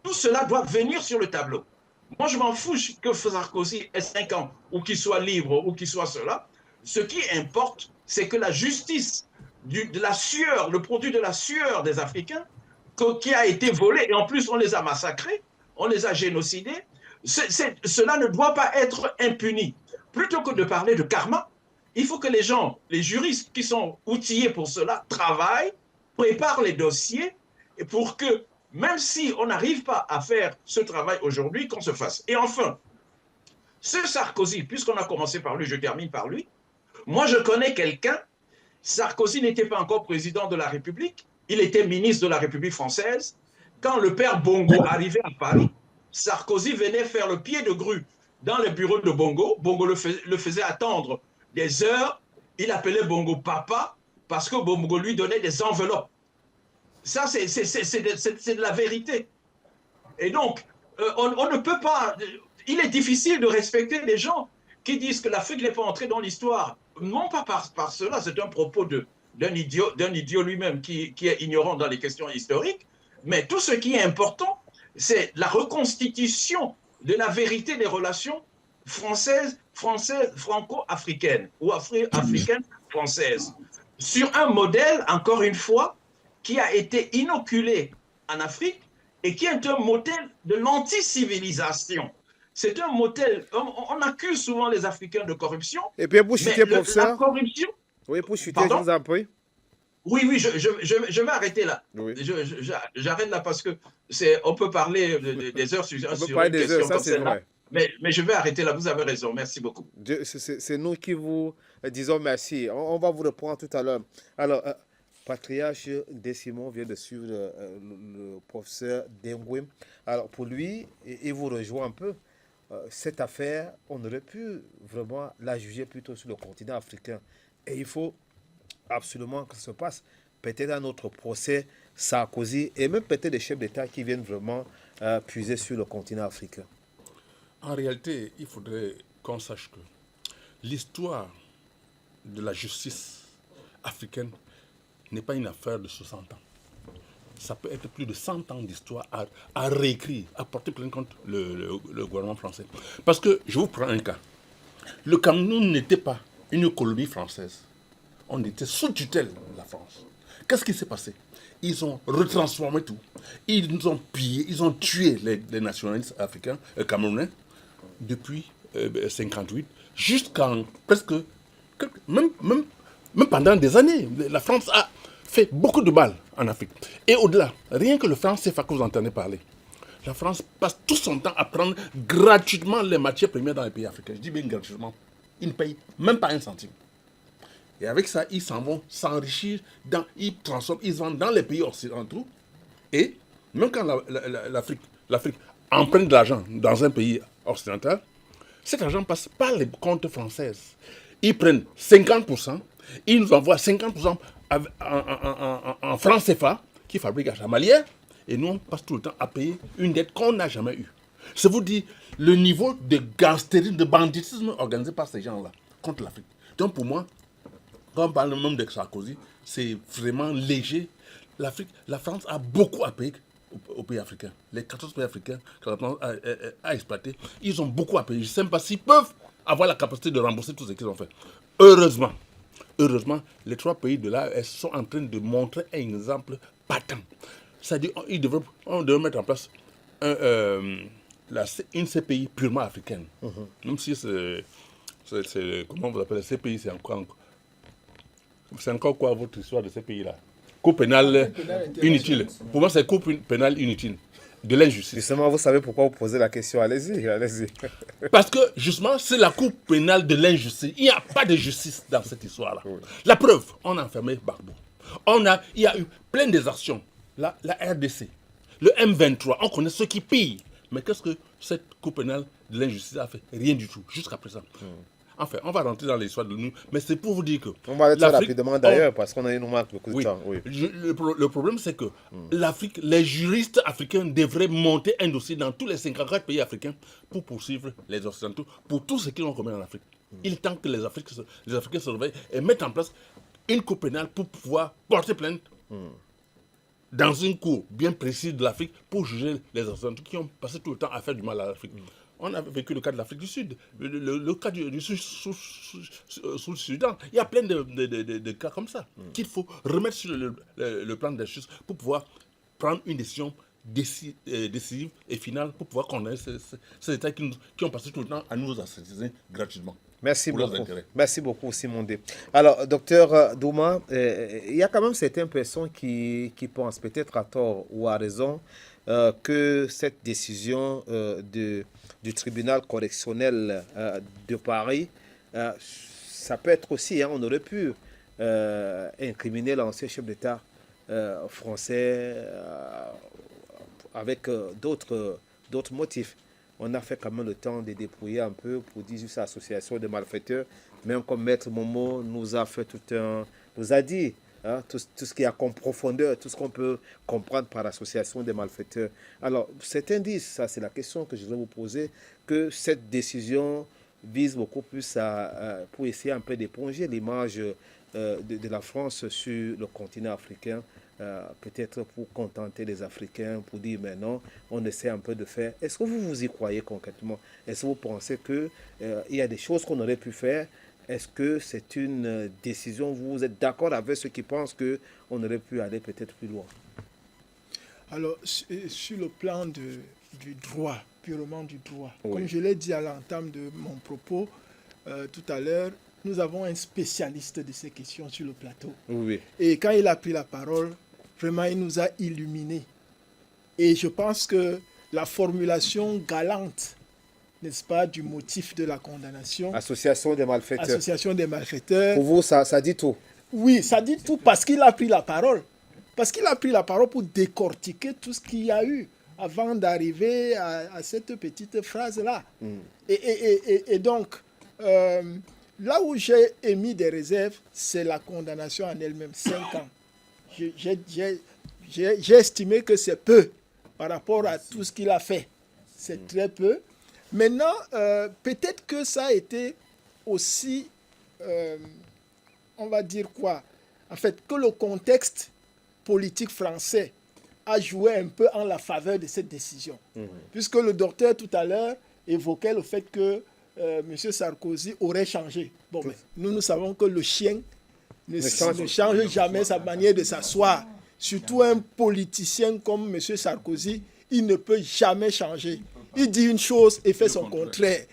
[SPEAKER 6] tout cela doit venir sur le tableau. Moi, je m'en fous que Sarkozy ait 5 ans, ou qu'il soit libre, ou qu'il soit cela. Ce qui importe, c'est que la justice de la sueur, le produit de la sueur des Africains, qui a été volé, et en plus on les a massacrés, on les a génocidés, cela ne doit pas être impuni. Plutôt que de parler de karma, il faut que les gens, les juristes qui sont outillés pour cela, travaillent, préparent les dossiers, et pour que, même si on n'arrive pas à faire ce travail aujourd'hui, qu'on se fasse. Et enfin, ce Sarkozy, puisqu'on a commencé par lui, je termine par lui, moi je connais quelqu'un, Sarkozy n'était pas encore président de la République, il était ministre de la République française. Quand le père Bongo arrivait à Paris, Sarkozy venait faire le pied de grue dans le bureau de Bongo. Bongo le faisait attendre des heures. Il appelait Bongo papa parce que Bongo lui donnait des enveloppes. Ça, c'est de la vérité. Et donc, on ne peut pas... Il est difficile de respecter les gens qui disent que l'Afrique n'est pas entrée dans l'histoire. Non pas par cela, c'est un propos d'un idiot lui-même qui est ignorant dans les questions historiques, mais tout ce qui est important, c'est la reconstitution de la vérité des relations françaises franco-africaines ou africaines françaises, sur un modèle, encore une fois, qui a été inoculé en Afrique et qui est un modèle de l'anti-civilisation. C'est un modèle, on accuse souvent les Africains de corruption.
[SPEAKER 1] Et puis pour chuter, professeur.
[SPEAKER 6] La corruption.
[SPEAKER 1] Oui, pour chuter, je vous en prie.
[SPEAKER 6] Oui, je vais arrêter là.
[SPEAKER 1] Oui.
[SPEAKER 6] J'arrête là parce que on peut parler des heures sur
[SPEAKER 1] on peut parler des heures, ça c'est vrai.
[SPEAKER 6] Mais je vais arrêter là, vous avez raison, merci beaucoup.
[SPEAKER 1] C'est nous qui vous disons merci. On va vous reprendre tout à l'heure. Alors, Patriarche Dessimon vient de suivre le professeur Dengouim. Alors, pour lui, il vous rejoint un peu. Cette affaire, on aurait pu vraiment la juger plutôt sur le continent africain. Et il faut absolument que ça se passe. Peut-être dans notre procès, Sarkozy et même peut-être des chefs d'État qui viennent vraiment puiser sur le continent africain.
[SPEAKER 2] En réalité, il faudrait qu'on sache que l'histoire de la justice africaine n'est pas une affaire de 60 ans. Ça peut être plus de 100 ans d'histoire à réécrire, à porter plainte contre le gouvernement français. Parce que, je vous prends un cas. Le Cameroun n'était pas une colonie française. On était sous tutelle de la France. Qu'est-ce qui s'est passé? Ils ont retransformé tout. Ils nous ont pillé, ils ont tué les nationalistes africains, camerounais, depuis 1958, jusqu'en presque... Même pendant des années. La France a fait beaucoup de mal en Afrique. Et au-delà, rien que le franc CFA que vous entendez parler, la France passe tout son temps à prendre gratuitement les matières premières dans les pays africains. Je dis bien gratuitement. Ils ne payent même pas un centime. Et avec ça, ils s'en vont s'enrichir, ils transforment, ils vendent dans les pays occidentaux. Et même quand l'Afrique emprunte de l'argent dans un pays occidental, cet argent passe par les comptes françaises. Ils prennent 50%, ils nous envoient 50% en francs CFA, qui fabriquent à Chamalière, et nous, on passe tout le temps à payer une dette qu'on n'a jamais eue. Ça vous dit le niveau de gangstérisme, de banditisme organisé par ces gens-là contre l'Afrique. Donc pour moi, quand on parle même de Sarkozy, c'est vraiment léger. La France a beaucoup à payer aux pays africains. Les 14 pays africains que la France a exploité, ils ont beaucoup à payer. Je ne sais même pas s'ils peuvent avoir la capacité de rembourser tout ce qu'ils ont fait. Heureusement, les 3 pays de l'AES sont en train de montrer un exemple patent. C'est-à-dire on devrait mettre en place une CPI purement africaine. Même si c'est comment vous appelez CPI, c'est encore quoi votre histoire de ces pays-là? Cour pénale inutile. Pour moi, c'est cour pénale inutile. de l'injustice.
[SPEAKER 1] Justement, vous savez pourquoi vous posez la question. Allez-y, allez-y.
[SPEAKER 2] Parce que, justement, c'est la Cour pénale de l'injustice. Il n'y a pas de justice dans cette histoire-là. La preuve, on a enfermé Gbagbo. Il y a eu plein d'exactions. La RDC, le M23, on connaît ceux qui pillent. Mais qu'est-ce que cette Cour pénale de l'injustice a fait? Rien du tout, jusqu'à présent. Enfin, on va rentrer dans l'histoire de nous, mais c'est pour vous dire que...
[SPEAKER 1] On va aller très rapidement d'ailleurs, parce qu'on a eu beaucoup de temps. Oui.
[SPEAKER 2] Le problème, c'est que l'Afrique, les juristes africains devraient monter un dossier dans tous les 54 pays africains pour poursuivre les Occidentaux pour tout ce qu'ils ont commis en Afrique. Il est temps que les Africains se réveillent et mettent en place une cour pénale pour pouvoir porter plainte dans une cour bien précise de l'Afrique pour juger les Occidentaux qui ont passé tout le temps à faire du mal à l'Afrique. On a vécu le cas de l'Afrique du Sud, le cas du Sud-Soudan. Il y a plein de cas comme ça qu'il faut remettre sur le plan de la justice pour pouvoir prendre une décision décisive et finale pour pouvoir condamner ces États qui ont passé tout le temps à nous assassiner gratuitement.
[SPEAKER 1] Merci beaucoup. Merci beaucoup, Simon D. Alors, docteur Douma, il y a quand même certaines personnes qui pensent, peut-être à tort ou à raison, que cette décision du tribunal correctionnel de Paris, ça peut être aussi, on aurait pu incriminer l'ancien chef d'État français avec d'autres motifs. On a fait quand même le temps de dépouiller un peu pour dire juste association de malfaiteurs. Même comme Maître Momo nous a fait nous a dit tout ce qu'il y a comme profondeur, tout ce qu'on peut comprendre par association des malfaiteurs. Alors, certains disent, ça c'est la question que je vais vous poser, que cette décision vise beaucoup plus pour essayer un peu d'éponger l'image de la France sur le continent africain. Peut-être pour contenter les Africains, pour dire mais non, on essaie un peu de faire. Est-ce que vous y croyez concrètement? Est-ce que vous pensez qu'il y a des choses qu'on aurait pu faire? Est-ce que c'est une décision, vous êtes d'accord avec ceux qui pensent qu'on aurait pu aller peut-être plus loin?
[SPEAKER 3] Alors, sur le plan du droit, purement du droit,
[SPEAKER 1] oui.
[SPEAKER 3] Comme je l'ai dit à l'entame de mon propos tout à l'heure, nous avons un spécialiste de ces questions sur le plateau.
[SPEAKER 1] Oui.
[SPEAKER 3] Et quand il a pris la parole, vraiment, il nous a illuminés. Et je pense que la formulation galante, n'est-ce pas, du motif de la condamnation.
[SPEAKER 1] Association des malfaiteurs.
[SPEAKER 3] Association des malfaiteurs.
[SPEAKER 1] Pour vous, ça dit tout.
[SPEAKER 3] Oui, ça dit tout parce qu'il a pris la parole. Parce qu'il a pris la parole pour décortiquer tout ce qu'il y a eu avant d'arriver à cette petite phrase-là. Et donc, là où j'ai émis des réserves, c'est la condamnation en elle-même, 5 ans. J'ai estimé que c'est peu par rapport à tout ce qu'il a fait. C'est très peu. Maintenant, peut-être que ça a été aussi, on va dire quoi? En fait, que le contexte politique français a joué un peu en la faveur de cette décision. Puisque le docteur tout à l'heure évoquait le fait que M. Sarkozy aurait changé. Bon, mais nous savons que le chien ne change jamais sa manière de s'asseoir. Surtout un politicien comme M. Sarkozy, il ne peut jamais changer. Il dit une chose et fait son contraire.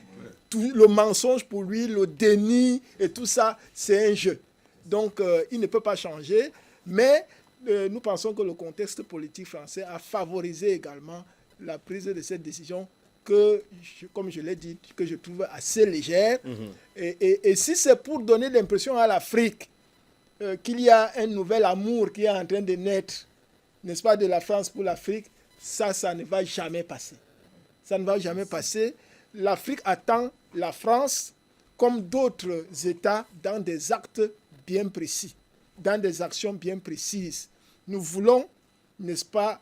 [SPEAKER 3] Tout le mensonge pour lui, le déni et tout ça, c'est un jeu. Donc, il ne peut pas changer. Mais nous pensons que le contexte politique français a favorisé également la prise de cette décision que, comme je l'ai dit, que je trouve assez légère. Et si c'est pour donner l'impression à l'Afrique qu'il y a un nouvel amour qui est en train de naître, n'est-ce pas, de la France pour l'Afrique, ça ne va jamais passer. Ça ne va jamais passer. L'Afrique attend la France comme d'autres États dans des actes bien précis, dans des actions bien précises. Nous voulons, n'est-ce pas,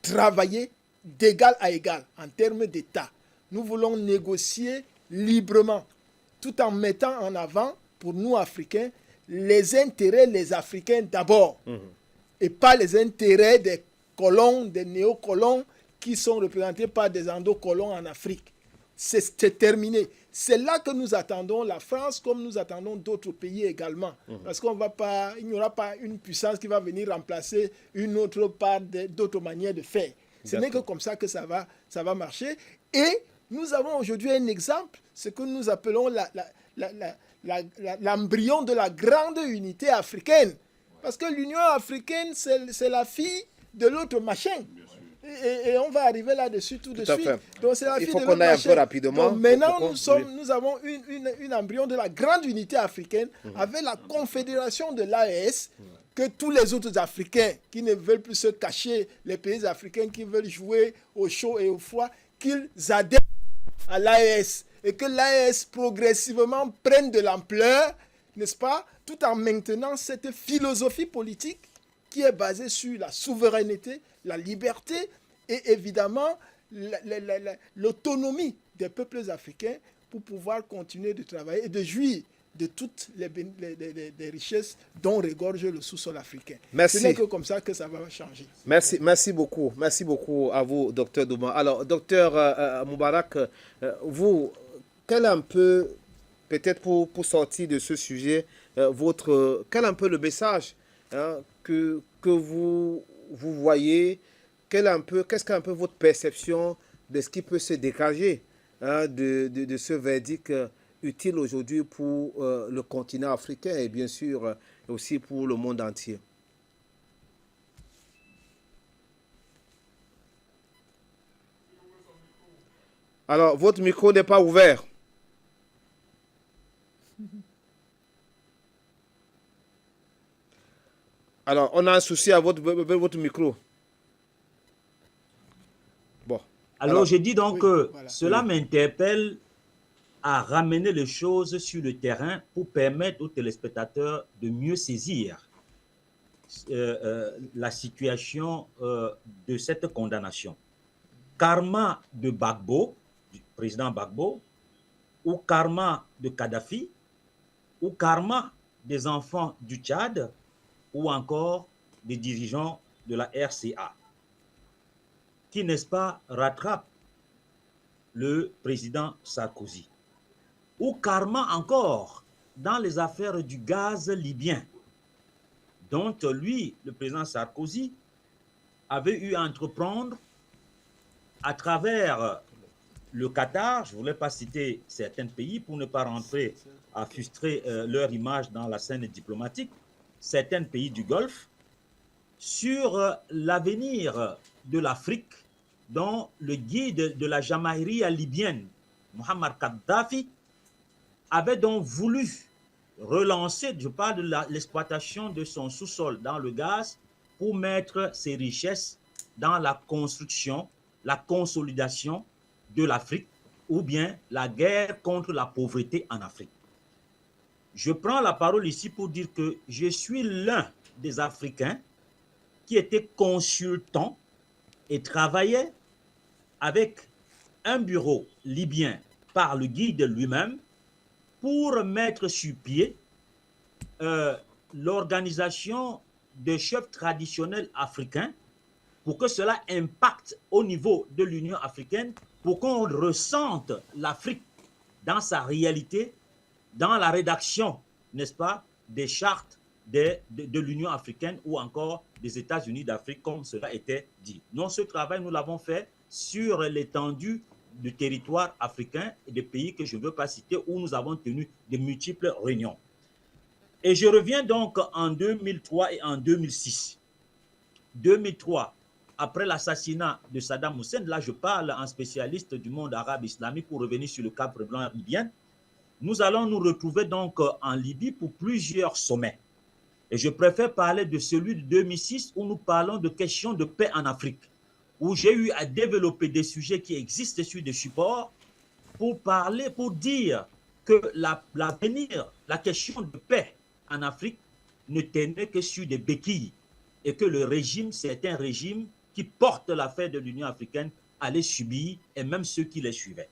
[SPEAKER 3] travailler d'égal à égal en termes d'État. Nous voulons négocier librement, tout en mettant en avant, pour nous Africains, les intérêts des Africains d'abord, et pas les intérêts des colons, des néocolons qui sont représentés par des endocolons en Afrique. C'est terminé. C'est là que nous attendons la France, comme nous attendons d'autres pays également. Parce qu'il n'y aura pas une puissance qui va venir remplacer une autre par d'autres manières de faire. Ce n'est que comme ça que ça va marcher. Et nous avons aujourd'hui un exemple, ce que nous appelons l'embryon de la grande unité africaine. Parce que l'Union africaine, c'est la fille de l'autre machin. Et on va arriver là-dessus tout de
[SPEAKER 1] Tout à
[SPEAKER 3] suite.
[SPEAKER 1] fait.
[SPEAKER 3] Donc, c'est la
[SPEAKER 1] Il
[SPEAKER 3] fille
[SPEAKER 1] faut
[SPEAKER 3] de
[SPEAKER 1] qu'on
[SPEAKER 3] l'autre
[SPEAKER 1] aille un
[SPEAKER 3] marché.
[SPEAKER 1] peu rapidement.
[SPEAKER 3] Donc, maintenant,
[SPEAKER 1] Oui.
[SPEAKER 3] nous avons une embryon de la grande unité africaine avec la confédération de l'AES que tous les autres Africains qui ne veulent plus se cacher, les pays africains qui veulent jouer au chaud et au froid, qu'ils adhèrent à l'AES et que l'AES progressivement prenne de l'ampleur, n'est-ce pas, tout en maintenant cette philosophie politique qui est basée sur la souveraineté, la liberté et évidemment l'autonomie des peuples africains pour pouvoir continuer de travailler et de jouir de toutes les richesses dont regorge le sous-sol africain.
[SPEAKER 1] Merci.
[SPEAKER 3] Ce n'est que comme ça que ça va changer.
[SPEAKER 1] Merci beaucoup à vous, docteur Douma. Alors, docteur Moubarak, vous, quel un peu, peut-être pour sortir de ce sujet, quel un peu le message que vous voyez, qu'est-ce qu'un peu votre perception de ce qui peut se dégager de ce verdict utile aujourd'hui pour le continent africain et bien sûr aussi pour le monde entier? Alors, votre micro n'est pas ouvert. Alors, on a un souci à votre micro. Bon.
[SPEAKER 4] Alors, je dis donc
[SPEAKER 3] oui,
[SPEAKER 4] que
[SPEAKER 3] voilà.
[SPEAKER 4] cela m'interpelle à ramener les choses sur le terrain pour permettre aux téléspectateurs de mieux saisir la situation de cette condamnation. Karma de Gbagbo, du président Gbagbo, ou karma de Kadhafi, ou karma des enfants du Tchad, ou encore des dirigeants de la RCA, qui, n'est-ce pas, rattrape le président Sarkozy. Ou karma encore dans les affaires du gaz libyen, dont lui, le président Sarkozy, avait eu à entreprendre à travers le Qatar, je ne voulais pas citer certains pays pour ne pas rentrer à frustrer leur image dans la scène diplomatique, certains pays du Golfe, sur l'avenir de l'Afrique, dont le guide de la Jamaïria libyenne, Mohamed Kadhafi, avait donc voulu relancer, je parle de l'exploitation de son sous-sol dans le gaz, pour mettre ses richesses dans la construction, la consolidation de l'Afrique, ou bien la guerre contre la pauvreté en Afrique. Je prends la parole ici pour dire que je suis l'un des Africains qui était consultant et travaillait avec un bureau libyen par le guide lui-même pour mettre sur pied l'organisation des chefs traditionnels africains pour que cela impacte au niveau de l'Union africaine, pour qu'on ressente l'Afrique dans sa réalité, dans la rédaction, n'est-ce pas, des chartes de l'Union africaine ou encore des États-Unis d'Afrique, comme cela était dit. Non, ce travail, nous l'avons fait sur l'étendue du territoire africain et des pays que je ne veux pas citer, où nous avons tenu de multiples réunions. Et je reviens donc en 2003 et en 2006. 2003, après l'assassinat de Saddam Hussein, là je parle en spécialiste du monde arabe islamique pour revenir sur le cas prévalent libyen, nous allons nous retrouver donc en Libye pour plusieurs sommets. Et je préfère parler de celui de 2006 où nous parlons de questions de paix en Afrique, où j'ai eu à développer des sujets qui existent sur des supports pour parler, pour dire que l'avenir, la question de paix en Afrique ne tenait que sur des béquilles et que le régime, c'est un régime qui porte l'affaire de l'Union africaine allait subir et même ceux qui les suivaient.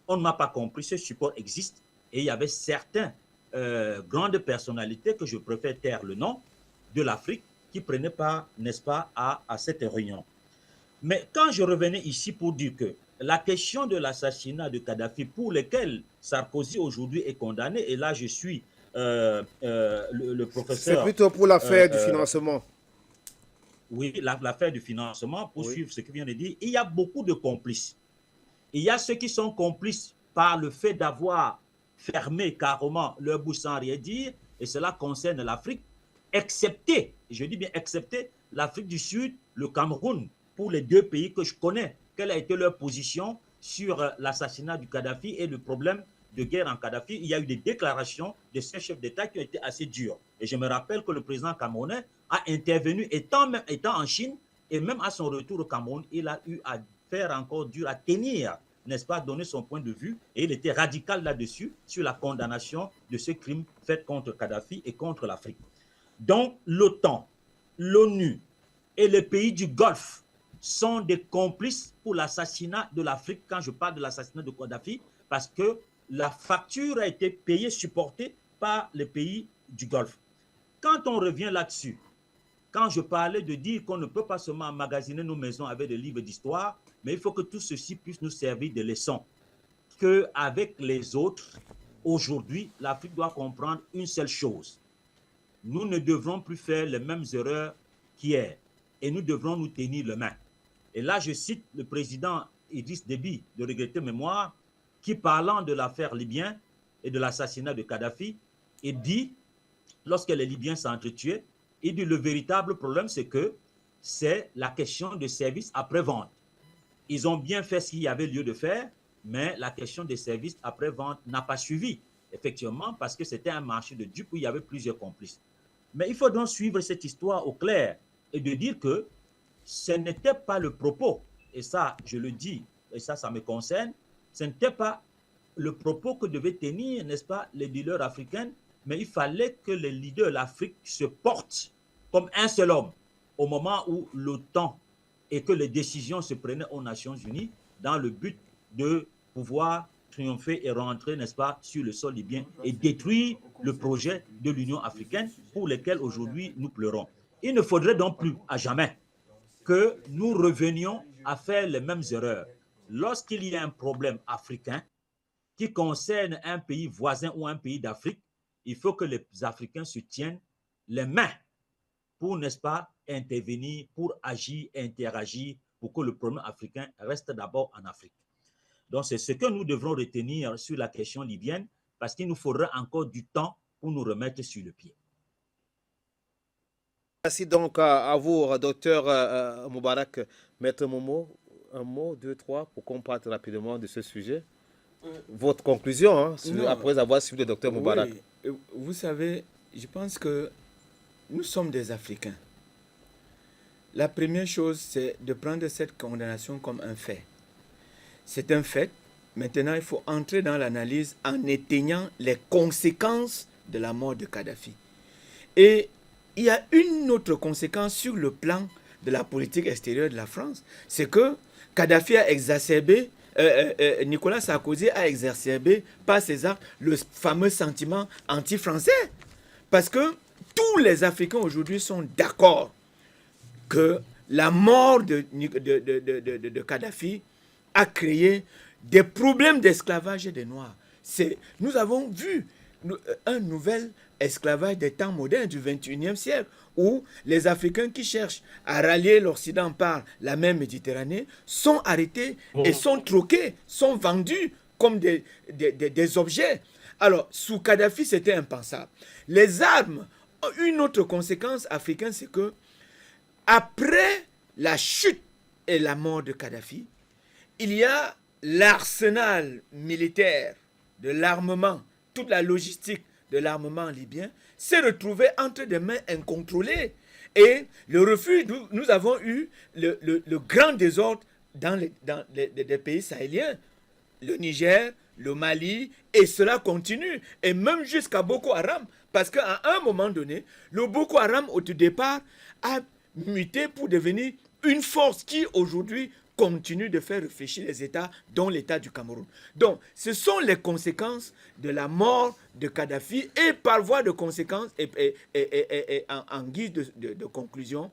[SPEAKER 4] On ne m'a pas compris, ce support existe et il y avait certains grandes personnalités, que je préfère taire le nom, de l'Afrique qui prenaient part, n'est-ce pas, à cette réunion. Mais quand je revenais ici pour dire que la question de l'assassinat de Kadhafi, pour lequel Sarkozy aujourd'hui est condamné, et là je suis le professeur...
[SPEAKER 1] C'est plutôt pour l'affaire du financement.
[SPEAKER 4] Oui, l'affaire du financement, pour
[SPEAKER 1] oui.
[SPEAKER 4] Suivre ce que vient de dire, il y a beaucoup de complices. Il y a ceux qui sont complices par le fait d'avoir fermé carrément leur bouche sans rien dire, et cela concerne l'Afrique, excepté, je dis bien excepté, l'Afrique du Sud, le Cameroun pour les deux pays que je connais, quelle a été leur position sur l'assassinat du Kadhafi et le problème de guerre en Kadhafi. Il y a eu des déclarations de ces chefs d'État qui ont été assez dures. Et je me rappelle que le président camerounais a intervenu, étant en Chine, et même à son retour au Cameroun, il a eu à faire encore dur, à tenir, n'est-ce pas, donner son point de vue, et il était radical là-dessus, sur la condamnation de ce crime fait contre Kadhafi et contre l'Afrique. Donc, l'OTAN, l'ONU et les pays du Golfe sont des complices pour l'assassinat de l'Afrique, quand je parle de l'assassinat de Kadhafi, parce que la facture a été payée, supportée par les pays du Golfe. Quand on revient là-dessus, quand je parlais de dire qu'on ne peut pas seulement emmagasiner nos maisons avec des livres d'histoire, mais il faut que tout ceci puisse nous servir de leçon. Qu'avec les autres, aujourd'hui, l'Afrique doit comprendre une seule chose. Nous ne devrons plus faire les mêmes erreurs qu'hier et nous devrons nous tenir les mains. Et là, je cite le président Idriss Déby de regretter mémoire, qui parlant de l'affaire libyenne et de l'assassinat de Kadhafi, il dit, lorsque les Libyens s'entretuaient, il dit le véritable problème, c'est que c'est la question de services après-vente. Ils ont bien fait ce qu'il y avait lieu de faire, mais la question des services après-vente n'a pas suivi, effectivement, parce que c'était un marché de dupes où il y avait plusieurs complices. Mais il faut donc suivre cette histoire au clair et de dire que ce n'était pas le propos, et ça, je le dis, et ça me concerne, ce n'était pas le propos que devaient tenir, n'est-ce pas, les leaders africains, mais il fallait que les leaders de l'Afrique se portent comme un seul homme au moment où l'OTAN et que les décisions se prenaient aux Nations Unies dans le but de pouvoir triompher et rentrer, n'est-ce pas, sur le sol libyen et détruire le projet de l'Union africaine pour lequel aujourd'hui nous pleurons. Il ne faudrait donc plus à jamais que nous revenions à faire les mêmes erreurs. Lorsqu'il y a un problème africain qui concerne un pays voisin ou un pays d'Afrique, il faut que les Africains se tiennent les mains pour, n'est-ce pas, intervenir, pour agir, interagir, pour que le problème africain reste d'abord en Afrique. Donc, c'est ce que nous devrons retenir sur la question libyenne, parce qu'il nous faudra encore du temps pour nous remettre sur le pied.
[SPEAKER 1] Merci donc à vous, docteur Moubarak. Maître Momo, un mot, deux, trois, pour qu'on parte rapidement de ce sujet. Votre conclusion, hein, après avoir suivi le docteur Moubarak.
[SPEAKER 5] Oui, vous savez, je pense que nous sommes des Africains. La première chose, c'est de prendre cette condamnation comme un fait. C'est un fait. Maintenant, il faut entrer dans l'analyse en éteignant les conséquences de la mort de Kadhafi. Et il y a une autre conséquence sur le plan de la politique extérieure de la France. C'est que Kadhafi a exacerbé, Nicolas Sarkozy a exacerbé par ses actes le fameux sentiment anti-français. Parce que tous les Africains aujourd'hui sont d'accord que la mort de Kadhafi a créé des problèmes d'esclavage des Noirs. Nous avons vu un nouvel esclavage des temps modernes du 21e siècle, où les Africains qui cherchent à rallier l'Occident par la mer Méditerranée sont arrêtés et sont troqués, sont vendus comme des objets. Alors, sous Kadhafi, c'était impensable. Les armes, une autre conséquence africaine, c'est que après la chute et la mort de Kadhafi, il y a l'arsenal militaire de l'armement, toute la logistique de l'armement libyen s'est retrouvée entre des mains incontrôlées. Et le refuge, nous avons eu le grand désordre dans les pays sahéliens, le Niger, le Mali, et cela continue. Et même jusqu'à Boko Haram, parce qu'à un moment donné, le Boko Haram, au départ, a muté pour devenir une force qui, aujourd'hui, continue de faire réfléchir les États, dont l'État du Cameroun. Donc, ce sont les conséquences de la mort de Kadhafi, et par voie de conséquence, et en guise de conclusion,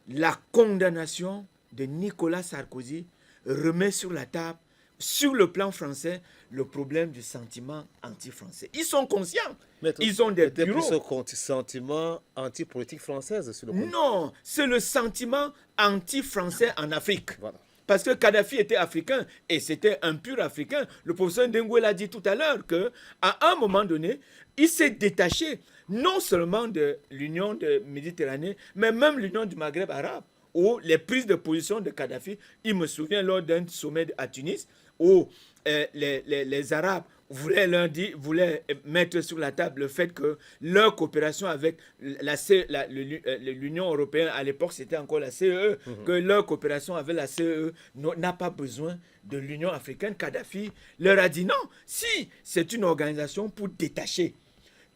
[SPEAKER 5] la condamnation de Nicolas Sarkozy remet sur la table, sur le plan français, le problème du sentiment anti-français. Ils sont conscients. Ils ont des bureaux.
[SPEAKER 1] Plus ce sentiment anti-politique française sur le point.
[SPEAKER 5] Non, c'est le sentiment anti-français en Afrique.
[SPEAKER 1] Voilà.
[SPEAKER 5] Parce que Kadhafi était africain et c'était un pur africain. Le professeur Ndengwe l'a dit tout à l'heure qu'à un moment donné, il s'est détaché non seulement de l'Union de Méditerranée, mais même l'Union du Maghreb arabe, où les prises de position de Kadhafi, il me souvient lors d'un sommet à Tunis, où les Arabes voulaient mettre sur la table le fait que leur coopération avec l'Union européenne, à l'époque c'était encore la CEE, que leur coopération avec la CEE n'a pas besoin de l'Union africaine. Kadhafi leur a dit non, si c'est une organisation pour détacher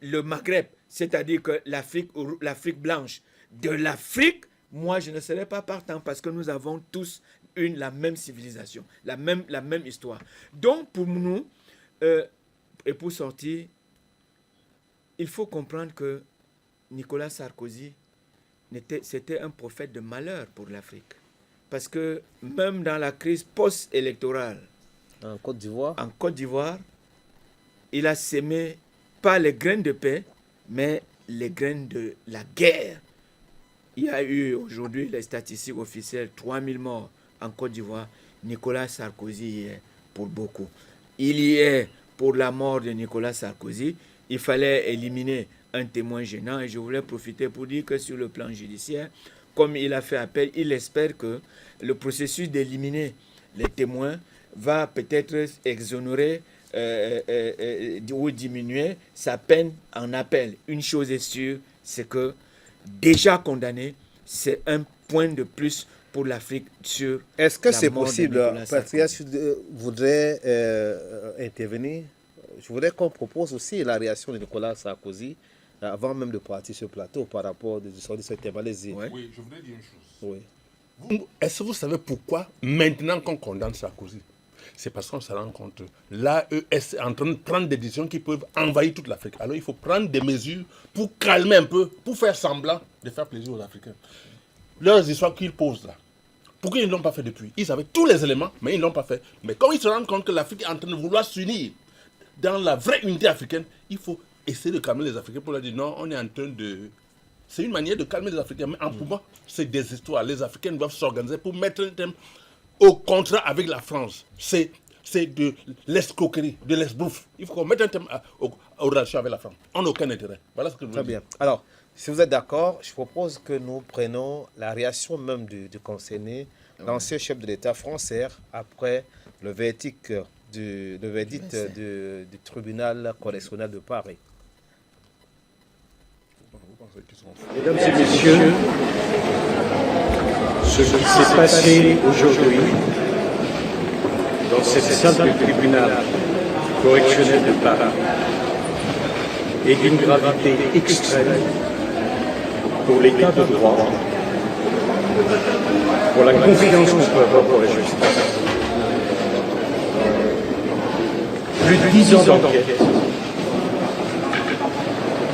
[SPEAKER 5] le Maghreb, c'est-à-dire que l'Afrique blanche de l'Afrique, moi je ne serais pas partant parce que nous avons tous la même civilisation, la même histoire. Donc pour nous, et pour sortir, il faut comprendre que Nicolas Sarkozy, c'était un prophète de malheur pour l'Afrique. Parce que même dans la crise post-électorale,
[SPEAKER 1] En Côte d'Ivoire,
[SPEAKER 5] il a sémé pas les graines de paix, mais les graines de la guerre. Il y a eu aujourd'hui les statistiques officielles, 3000 morts en Côte d'Ivoire. Nicolas Sarkozy y est pour beaucoup. Il y est pour la mort de Nicolas Sarkozy. Il fallait éliminer un témoin gênant et je voulais profiter pour dire que sur le plan judiciaire, comme il a fait appel, il espère que le processus d'éliminer les témoins va peut-être exonérer ou diminuer sa peine en appel. Une chose est sûre, c'est que déjà condamné, c'est un point de plus pour l'Afrique sur
[SPEAKER 1] est-ce que
[SPEAKER 5] la
[SPEAKER 1] c'est
[SPEAKER 5] mort de
[SPEAKER 1] possible,
[SPEAKER 5] Nicolas
[SPEAKER 1] Patricia
[SPEAKER 5] Sarkozy.
[SPEAKER 1] voudrait intervenir. Je voudrais qu'on propose aussi la réaction de Nicolas Sarkozy avant même de partir sur ce plateau par rapport à ce thème. Allez-y.
[SPEAKER 5] Ouais.
[SPEAKER 2] Oui, je voudrais dire une chose.
[SPEAKER 1] Oui.
[SPEAKER 2] Est-ce que vous savez pourquoi maintenant qu'on condamne Sarkozy? C'est parce qu'on se rend compte. L'AES est en train de prendre des décisions qui peuvent envahir toute l'Afrique. Alors il faut prendre des mesures pour calmer un peu, pour faire semblant de faire plaisir aux Africains. Leurs histoires qu'ils posent là, pourquoi ils ne l'ont pas fait depuis? Ils avaient tous les éléments, mais ils ne l'ont pas fait. Mais quand ils se rendent compte que l'Afrique est en train de vouloir s'unir dans la vraie unité africaine, il faut essayer de calmer les Africains pour leur dire non, on est en train de... C'est une manière de calmer les Africains, mais pour moi, c'est des histoires. Les Africains doivent s'organiser pour mettre un thème au contrat avec la France. C'est de l'escroquerie, de l'esbrouf. Il faut qu'on mette un thème aux relations avec la France. On n'a aucun intérêt. Voilà ce que je veux
[SPEAKER 1] Très
[SPEAKER 2] dire.
[SPEAKER 1] bien. Alors, si vous êtes d'accord, je propose que nous prenions la réaction même du concerné, l'ancien chef de l'État français, après le verdict du tribunal correctionnel de Paris.
[SPEAKER 7] Mesdames et messieurs, ce qui s'est passé aujourd'hui dans cette salle du tribunal correctionnel de Paris est d'une gravité extrême pour l'état de droit, pour la confiance qu'on peut avoir pour la justice. Plus de 10 ans d'enquête,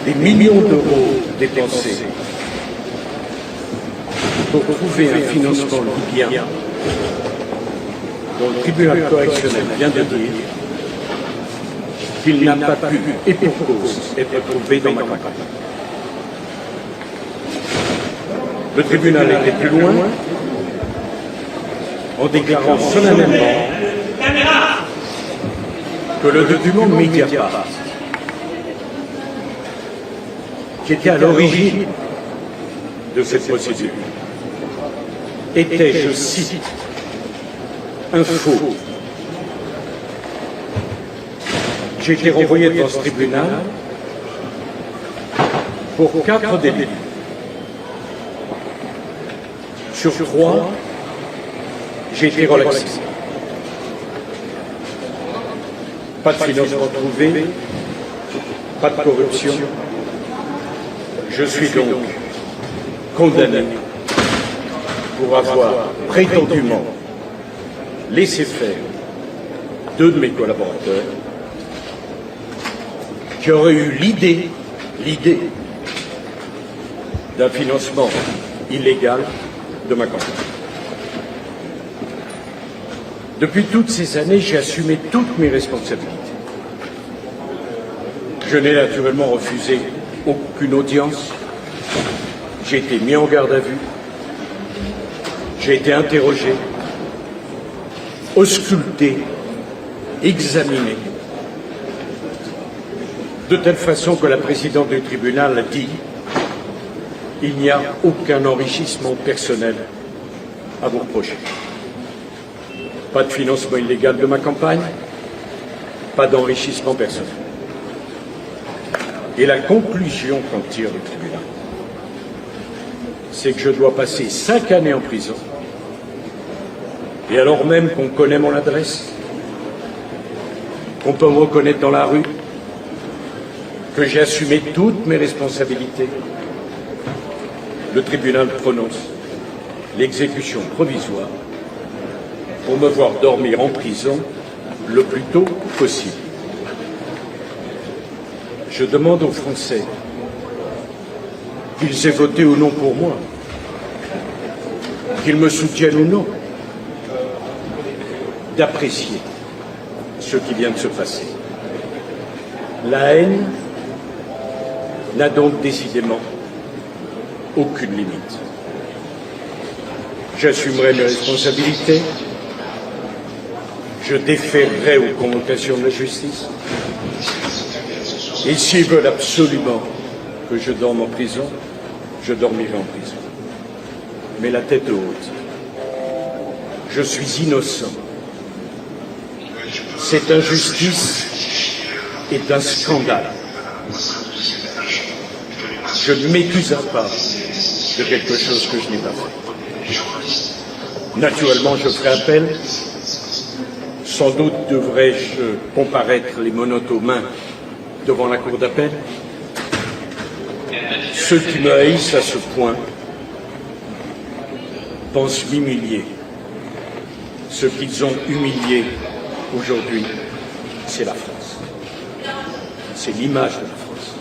[SPEAKER 7] des millions d'euros dépensés pour trouver un financement libyen dont le tribunal correctionnel vient de dire qu'il n'a pas pu, et pour cause, être prouvé dans ma campagne. Le tribunal était plus loin en déclarant solennellement que le document Mediapart, qui était à l'origine de cette procédure, était, je cite, un faux. J'ai été renvoyé devant ce tribunal pour 4 délits. Sur 3, j'ai été relaxé. Pas de financement trouvé, pas de corruption. Je suis donc condamné pour avoir prétendument laissé faire 2 de mes collaborateurs qui auraient eu l'idée d'un financement illégal de ma campagne. Depuis toutes ces années, j'ai assumé toutes mes responsabilités. Je n'ai naturellement refusé aucune audience. J'ai été mis en garde à vue. J'ai été interrogé, ausculté, examiné, de telle façon que la présidente du tribunal a dit: il n'y a aucun enrichissement personnel à vos projets. Pas de financement illégal de ma campagne, pas d'enrichissement personnel. Et la conclusion qu'en tire le tribunal, c'est que je dois passer 5 années en prison, et alors même qu'on connaît mon adresse, qu'on peut me reconnaître dans la rue, que j'ai assumé toutes mes responsabilités, le tribunal prononce l'exécution provisoire pour me voir dormir en prison le plus tôt possible. Je demande aux Français qu'ils aient voté ou non pour moi, qu'ils me soutiennent ou non, d'apprécier ce qui vient de se passer. La haine n'a donc décidément aucune limite. J'assumerai mes responsabilités, je déférerai aux convocations de la justice, et s'ils veulent absolument que je dorme en prison, je dormirai en prison. Mais la tête haute, je suis innocent. Cette injustice est un scandale. Je ne m'accuserai pas de quelque chose que je n'ai pas fait. Naturellement, je ferai appel. Sans doute devrais-je comparaître les menottes aux mains devant la cour d'appel. Ceux qui me haïssent à ce point pensent m'humilier. Ce qu'ils ont humilié aujourd'hui, c'est la France. C'est l'image de la France.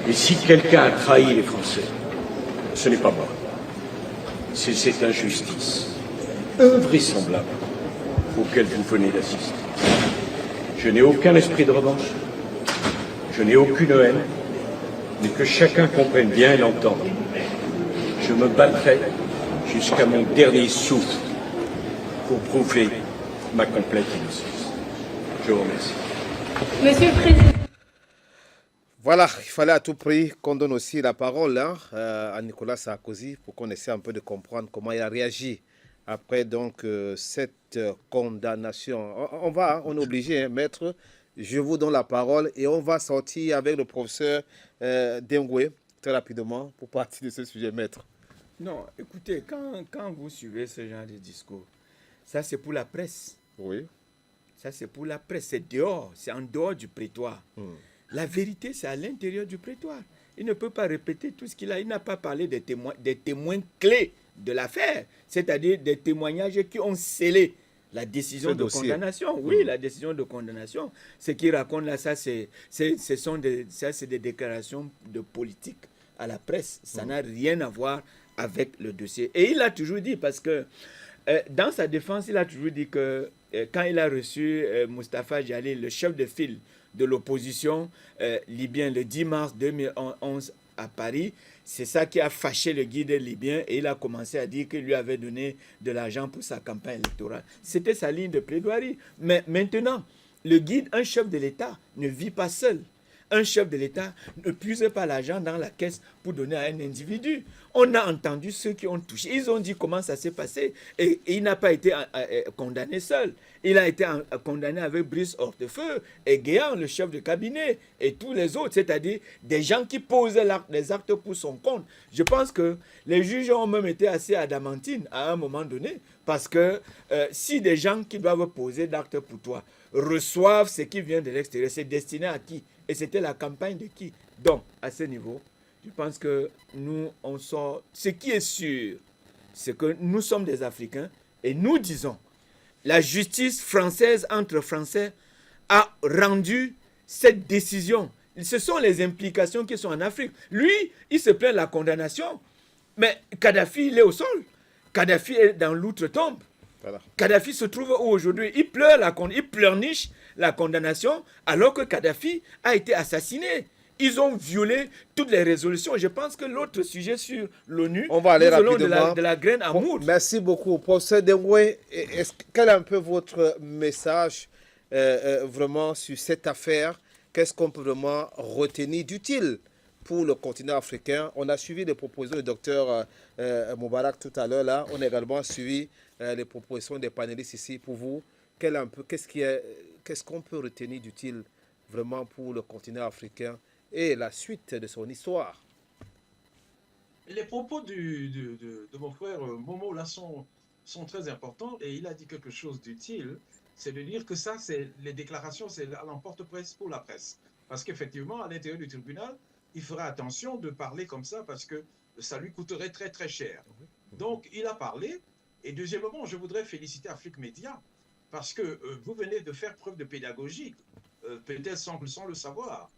[SPEAKER 7] Et si quelqu'un a trahi les Français, ce n'est pas moi. C'est cette injustice invraisemblable auquel vous venez d'assister. Je n'ai aucun esprit de revanche, je n'ai aucune haine, mais que chacun comprenne bien et l'entende. Je me battrai jusqu'à mon dernier souffle pour prouver ma complète innocence. Je vous remercie.
[SPEAKER 8] Monsieur le Président.
[SPEAKER 1] Voilà, il fallait à tout prix qu'on donne aussi la parole à Nicolas Sarkozy pour qu'on essaie un peu de comprendre comment il a réagi après donc cette condamnation. On est obligé, maître, je vous donne la parole et on va sortir avec le professeur Dengwe très rapidement pour partir de ce sujet, maître.
[SPEAKER 5] Non, écoutez, quand vous suivez ce genre de discours, ça c'est pour la presse.
[SPEAKER 1] Oui.
[SPEAKER 5] Ça c'est pour la presse, c'est dehors, c'est en dehors du prétoire. La vérité, c'est à l'intérieur du prétoire. Il ne peut pas répéter tout ce qu'il a. Il n'a pas parlé des témoins clés de l'affaire, c'est-à-dire des témoignages qui ont scellé la décision de condamnation. Oui, la décision de condamnation. Ce qu'il raconte là, ça, c'est des déclarations de politique à la presse. Ça n'a rien à voir avec le dossier. Et il a toujours dit, parce que dans sa défense, il a toujours dit que quand il a reçu Moustapha Jalil, le chef de file de l'opposition libyen, le 10 mars 2011 à Paris, c'est ça qui a fâché le guide libyen et il a commencé à dire qu'il lui avait donné de l'argent pour sa campagne électorale. C'était sa ligne de plaidoirie. Mais maintenant, le guide, un chef de l'État, ne vit pas seul. Un chef de l'État ne puise pas l'argent dans la caisse pour donner à un individu. On a entendu ceux qui ont touché. Ils ont dit comment ça s'est passé. Et il n'a pas été condamné seul. Il a été condamné avec Brice Hortefeux et Guéant, le chef de cabinet, et tous les autres, c'est-à-dire des gens qui posaient les actes pour son compte. Je pense que les juges ont même été assez adamantines à un moment donné, parce que si des gens qui doivent poser d'actes pour toi reçoivent ce qui vient de l'extérieur, c'est destiné à qui? Et c'était la campagne de qui? Donc, à ce niveau, je pense que nous, on sort. Ce qui est sûr, c'est que nous sommes des Africains et nous disons, la justice française entre Français a rendu cette décision. Ce sont les implications qui sont en Afrique. Lui, il se plaint de la condamnation, mais Kadhafi, il est au sol. Kadhafi est dans l'outre-tombe. Voilà. Kadhafi se trouve où aujourd'hui? Il pleurniche la condamnation alors que Kadhafi a été assassiné. Ils ont violé toutes les résolutions. Je pense que l'autre sujet sur l'ONU,
[SPEAKER 1] on va aller rapidement
[SPEAKER 5] de la graine à moudre.
[SPEAKER 1] Merci beaucoup. Professeur Dengwe, quel est un peu votre message vraiment sur cette affaire? Qu'est-ce qu'on peut vraiment retenir d'utile pour le continent africain. On a suivi les propositions du docteur Moubarak tout à l'heure. Là, on a également suivi les propositions des panélistes ici. Pour vous, qu'est-ce qu'on peut retenir d'utile vraiment pour le continent africain et la suite de son histoire?
[SPEAKER 6] Les propos de mon frère Momo là sont très importants et il a dit quelque chose d'utile, c'est de dire que ça, c'est les déclarations, c'est à l'emporte-presse pour la presse. Parce qu'effectivement, à l'intérieur du tribunal, il fera attention de parler comme ça parce que ça lui coûterait très très cher. Donc, il a parlé. Et deuxièmement, je voudrais féliciter Afrique Média parce que vous venez de faire preuve de pédagogie, peut-être sans le savoir.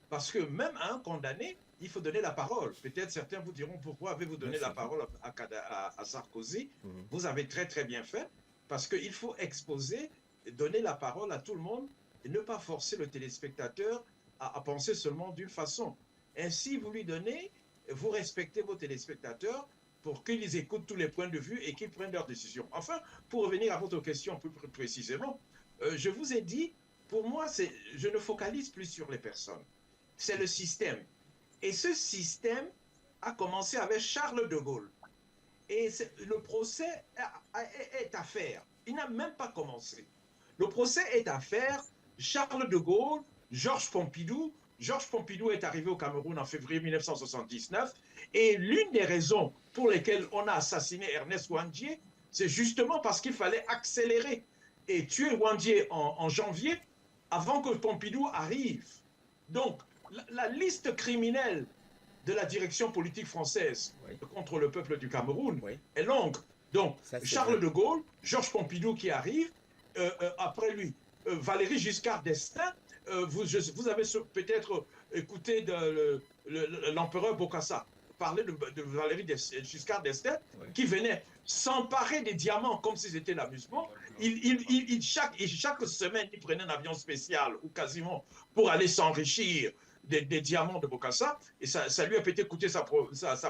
[SPEAKER 6] Parce que même à un condamné, il faut donner la parole. Peut-être certains vous diront pourquoi avez-vous donné la parole à Sarkozy. Vous avez très très bien fait parce qu'il faut exposer, donner la parole à tout le monde et ne pas forcer le téléspectateur à penser seulement d'une façon. Ainsi, vous lui donnez, vous respectez vos téléspectateurs pour qu'ils écoutent tous les points de vue et qu'ils prennent leurs décisions. Enfin, pour revenir à votre question plus précisément, je vous ai dit, pour moi, je ne focalise plus sur les personnes. C'est le système. Et ce système a commencé avec Charles de Gaulle. Et le procès est à faire. Il n'a même pas commencé. Le procès est à faire. Charles de Gaulle, Georges Pompidou. Georges Pompidou est arrivé au Cameroun en février 1979. Et l'une des raisons pour lesquelles on a assassiné Ernest Ouandié, c'est justement parce qu'il fallait accélérer et tuer Ouandié en janvier avant que Pompidou arrive. Donc, la liste criminelle de la direction politique française contre le peuple du Cameroun est longue. Donc, Charles de Gaulle, Georges Pompidou qui arrive, après lui, Valéry Giscard d'Estaing, vous avez peut-être écouté l'empereur Bokassa parler de Valéry Giscard d'Estaing, qui venait s'emparer des diamants comme si c'était l'amusement. Chaque semaine, il prenait un avion spécial, ou quasiment, pour aller s'enrichir des diamants de Bokassa. Et ça lui a peut-être coûté sa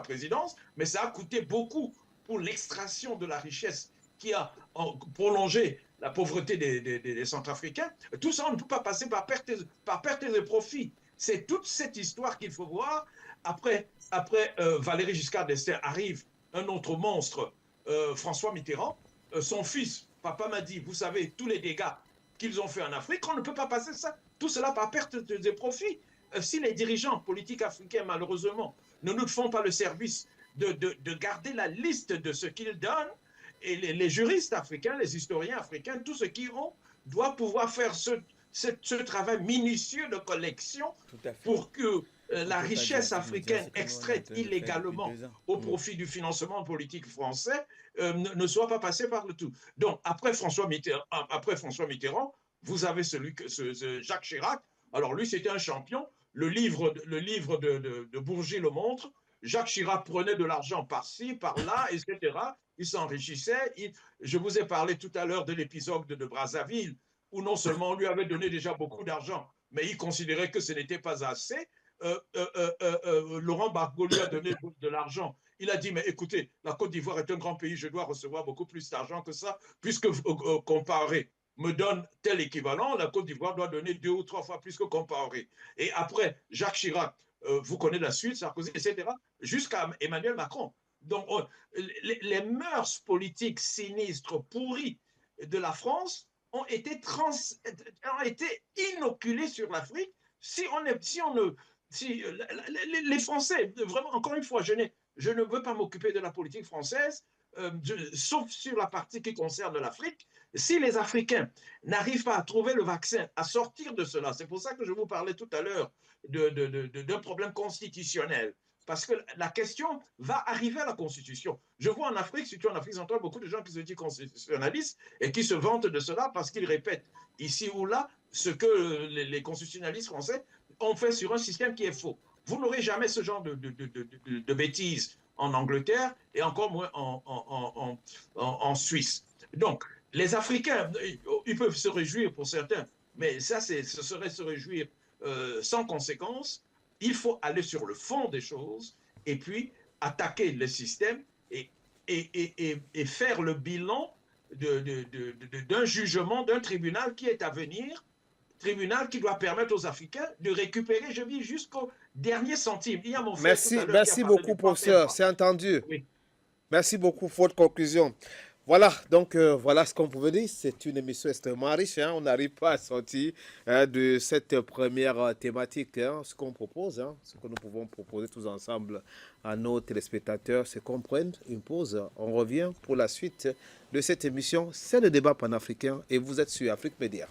[SPEAKER 6] présidence, mais ça a coûté beaucoup pour l'extraction de la richesse qui a prolongé la pauvreté des Centrafricains. Tout ça, on ne peut pas passer par perte de profit. C'est toute cette histoire qu'il faut voir. Après Valéry Giscard d'Estaing arrive un autre monstre, François Mitterrand. Son fils, papa m'a dit, vous savez, tous les dégâts qu'ils ont fait en Afrique, on ne peut pas passer tout cela par perte de profit. Si les dirigeants politiques africains, malheureusement, ne nous font pas le service de garder la liste de ce qu'ils donnent, et les juristes africains, les historiens africains, tous ceux qui ont, doivent pouvoir faire ce travail minutieux de collection pour que la richesse africaine extraite illégalement au profit du financement politique français ne soit pas passée par le tout. Donc, après François Mitterrand, vous avez ce Jacques Chirac. Alors lui, c'était un champion. Le livre de Bourget le montre. Jacques Chirac prenait de l'argent par-ci, par-là, etc. Il s'enrichissait. Je vous ai parlé tout à l'heure de l'épisode de Brazzaville, où non seulement on lui avait donné déjà beaucoup d'argent, mais il considérait que ce n'était pas assez. Laurent Gbagbo lui a donné de l'argent. Il a dit, mais écoutez, la Côte d'Ivoire est un grand pays, je dois recevoir beaucoup plus d'argent que ça, puisque Compaoré me donne tel équivalent, la Côte d'Ivoire doit donner 2 ou 3 fois plus que Compaoré. Et après, Jacques Chirac, vous connaissez la suite, Sarkozy, etc., jusqu'à Emmanuel Macron. Donc, les mœurs politiques sinistres, pourries de la France ont été inoculées sur l'Afrique. Les Français, vraiment, encore une fois, je ne veux pas m'occuper de la politique française, sauf sur la partie qui concerne l'Afrique. Si les Africains n'arrivent pas à trouver le vaccin, à sortir de cela, c'est pour ça que je vous parlais tout à l'heure d'un problème constitutionnel. Parce que la question va arriver à la Constitution. Je vois en Afrique, surtout en Afrique centrale, beaucoup de gens qui se disent constitutionnalistes et qui se vantent de cela parce qu'ils répètent ici ou là ce que les constitutionnalistes français ont fait sur un système qui est faux. Vous n'aurez jamais ce genre de bêtises en Angleterre et encore moins en Suisse. Donc, les Africains, ils peuvent se réjouir pour certains, mais ça, ce serait se réjouir sans conséquence. Il faut aller sur le fond des choses et puis attaquer le système et faire le bilan d'un jugement, d'un tribunal qui est à venir, tribunal qui doit permettre aux Africains de récupérer, je dis, jusqu'au dernier centime. Il y a mon frère
[SPEAKER 1] Merci,
[SPEAKER 6] tout à l'heure qui a
[SPEAKER 1] merci
[SPEAKER 6] parlé
[SPEAKER 1] beaucoup,
[SPEAKER 6] du point
[SPEAKER 1] professeur.
[SPEAKER 6] CFA.
[SPEAKER 1] C'est entendu.
[SPEAKER 6] Oui.
[SPEAKER 1] Merci beaucoup pour votre conclusion. Voilà, donc voilà ce qu'on pouvait dire. C'est une émission extrêmement riche. Hein. On n'arrive pas à sortir de cette première thématique. Hein. Ce qu'on propose, hein, ce que nous pouvons proposer tous ensemble à nos téléspectateurs, c'est qu'on prenne une pause. On revient pour la suite de cette émission. C'est le débat panafricain et vous êtes sur Afrique Média.